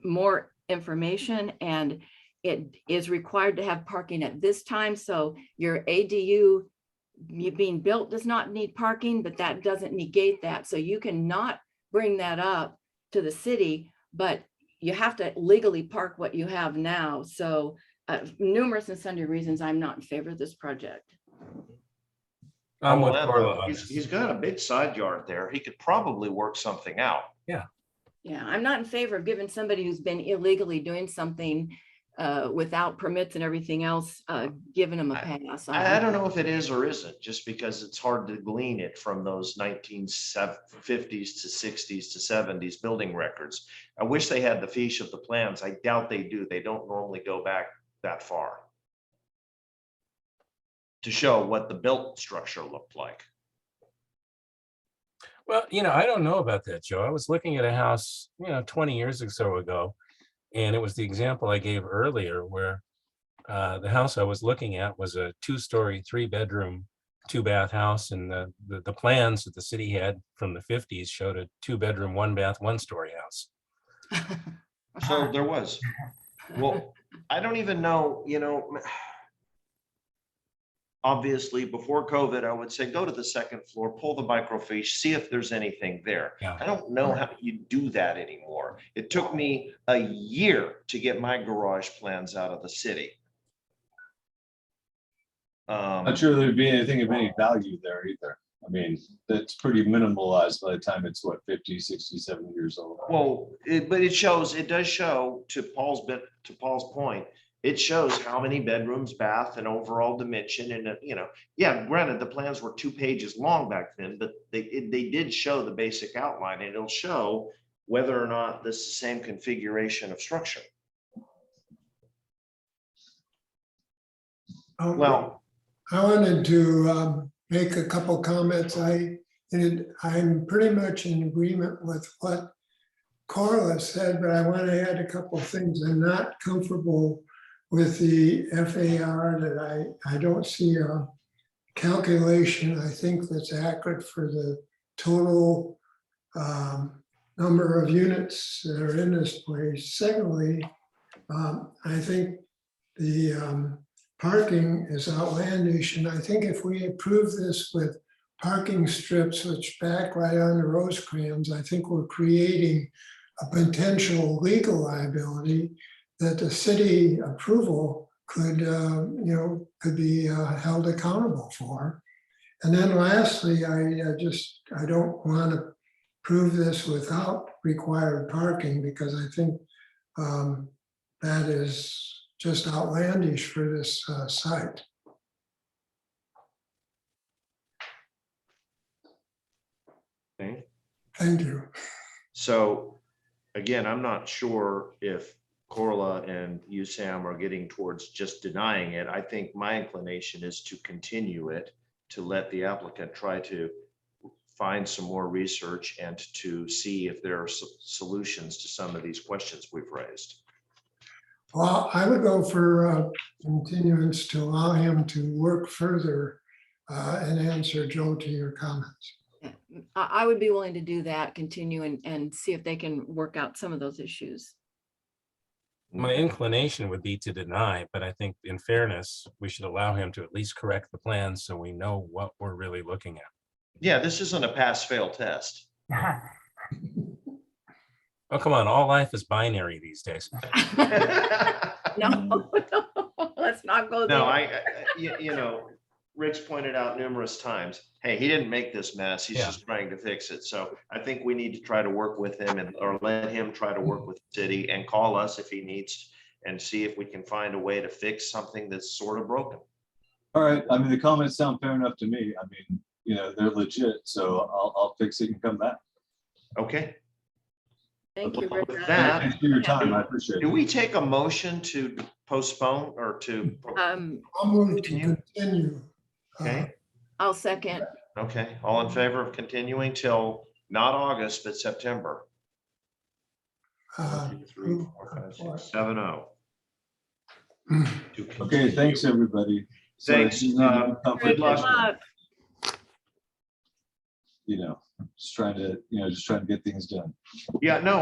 more information, and it is required to have parking at this time. So your ADU being built does not need parking, but that doesn't negate that. So you cannot bring that up to the city, but you have to legally park what you have now. So numerous and sundry reasons, I'm not in favor of this project. I'm with Carla on He's this. got a big side yard there. He could probably work something out. Yeah, I'm not in favor of giving somebody who's been illegally doing something without permits and everything else, giving them a pass. I don't know if it is or isn't, just because it's hard to glean it from those 1950s to 60s to 70s building records. I wish they had the fiche of the plans. I doubt they do. They don't normally go back that far to show what the built structure looked like. Well, I don't know about that, Joe. I was looking at a house, 20 years or so ago, and it was the example I gave earlier where the house I was looking at was a 2-story, 3-bedroom, 2-bath house. And the plans that the city had from the 50s showed a 2-bedroom, 1-bath, 1-story house. So there was. Well, I don't even know, obviously before COVID, I would say, go to the second floor, pull the microfiche, see if there's anything there. Yeah. I don't know how you do that anymore. It took me a year to get my garage plans out of the city. Not sure there'd be anything of any value there either. I mean, that's pretty minimalized by the time it's 50, 60, 70 years old. Well, it does show, to Paul's point, it shows how many bedrooms, bath, and overall dimension. And, yeah, granted, the plans were 2 pages long back then, but they did show the basic outline, and it'll show whether or not this is the same configuration of structure. Well, I wanted to make a couple comments. I'm pretty much in agreement with what Carla said, but I want to add a couple of things. I'm not comfortable with the FAR, that I don't see a calculation, I think, that's accurate for the total number of units that are in this place. Secondly, I think the parking is outlandish, and I think if we approve this with parking strips which back right onto Rosecrans, I think we're creating a potential legal liability that the city approval could, could be held accountable for. And then lastly, I don't want to prove this without required parking, because I think that is just outlandish for this site. Okay. Thank you. So again, I'm not sure if Corla and USAM are getting towards just denying it. I think my inclination is to continue it, to let the applicant try to find some more research and to see if there are solutions to some of these questions we've raised. Well, I would go for continuance to allow him to work further and answer, Joe, to your comments. I would be willing to do that, continue and see if they can work out some of those issues. My inclination would be to deny, but I think in fairness, we should allow him to at least correct the plans so we know what we're really looking at. Yeah, this isn't a pass-fail test. Oh, come on, all life is binary these days. No, let's not go there. No, Rick's pointed out numerous times, hey, he didn't make this mess. He's Yeah. just trying to fix it. So I think we need to try to work with him or let him try to work with the city and call us if he needs and see if we can find a way to fix something that's sort of broken. All right, I mean, the comments sound fair enough to me. I mean, they're legit, so I'll fix it and come back. Okay. Thank you, Rick. With that, Thanks for your time, I appreciate do it. we take a motion to postpone or to? I'll move to Continue. continue. Okay, I'll second. okay. All in favor of continuing till not August, but September? 1, 2, 3, 4, 5, 6, 7, 0. Okay, thanks, everybody. Sorry, Thanks, this is not Rick, comfort good luck. luck. Just trying to get things done. Yeah, no,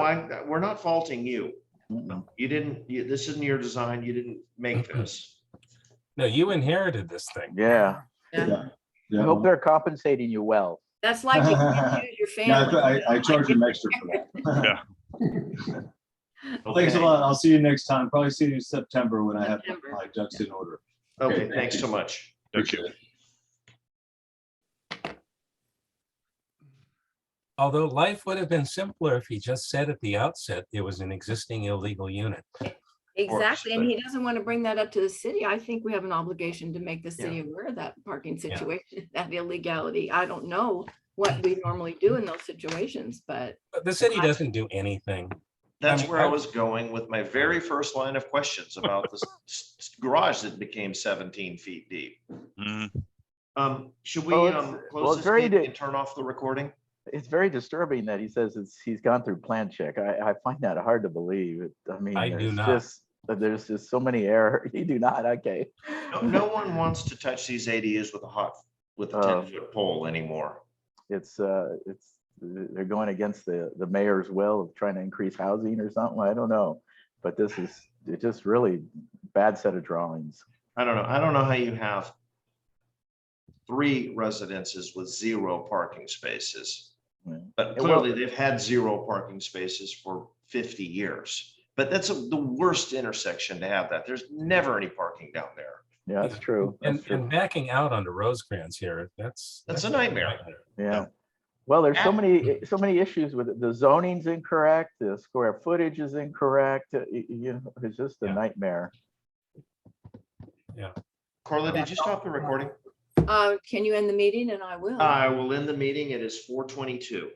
we're not faulting you. Mm-mm. You didn't, this isn't your design. You didn't make this. No, you inherited this thing. Yeah, Yeah. I hope they're compensating you well. That's like you can't use your Yeah, family. I charge them extra for that. Yeah. Thanks a Okay. lot. I'll see you next time. Probably see you in September when I have September. my ducks in order. Okay, thank thanks you. so much. Thank you. Appreciate it. Although life would have been simpler if he just said at the outset it was an existing illegal unit. Exactly, and but- he doesn't want to bring that up to the city. I think we have an obligation to make the city aware of that parking situation, that illegality. I don't know what we normally do in those situations, but But the city doesn't do anything. That's I mean, where I was going with my very first line of questions about this garage that became 17 feet deep. Mhm. Should we Well, it's close this very meeting and turn off the recording? it's very disturbing that he says he's gone through plan check. I find that hard to believe. I mean, I do not. there's just so many errors. You do not, okay. No one wants to touch these ADUs with a 10-foot pole anymore. It's they're going against the mayor's will of trying to increase housing or something. I don't know, but it's just really bad set of drawings. I don't know. I don't know how you have 3 residences with 0 parking spaces. Yeah. But Yeah, well- clearly they've had 0 parking spaces for 50 years. But that's the worst intersection to have that. There's never any parking down there. Yeah, that's true. That's And true. backing out onto Rosecrans here, that's a nightmare. Yeah. Well, there's so many issues with it. The zoning's incorrect, the square footage is incorrect. It's just a Yeah. nightmare. Carla, did you stop the recording? can you end the meeting? And I will. I will end the meeting. It is 4:22.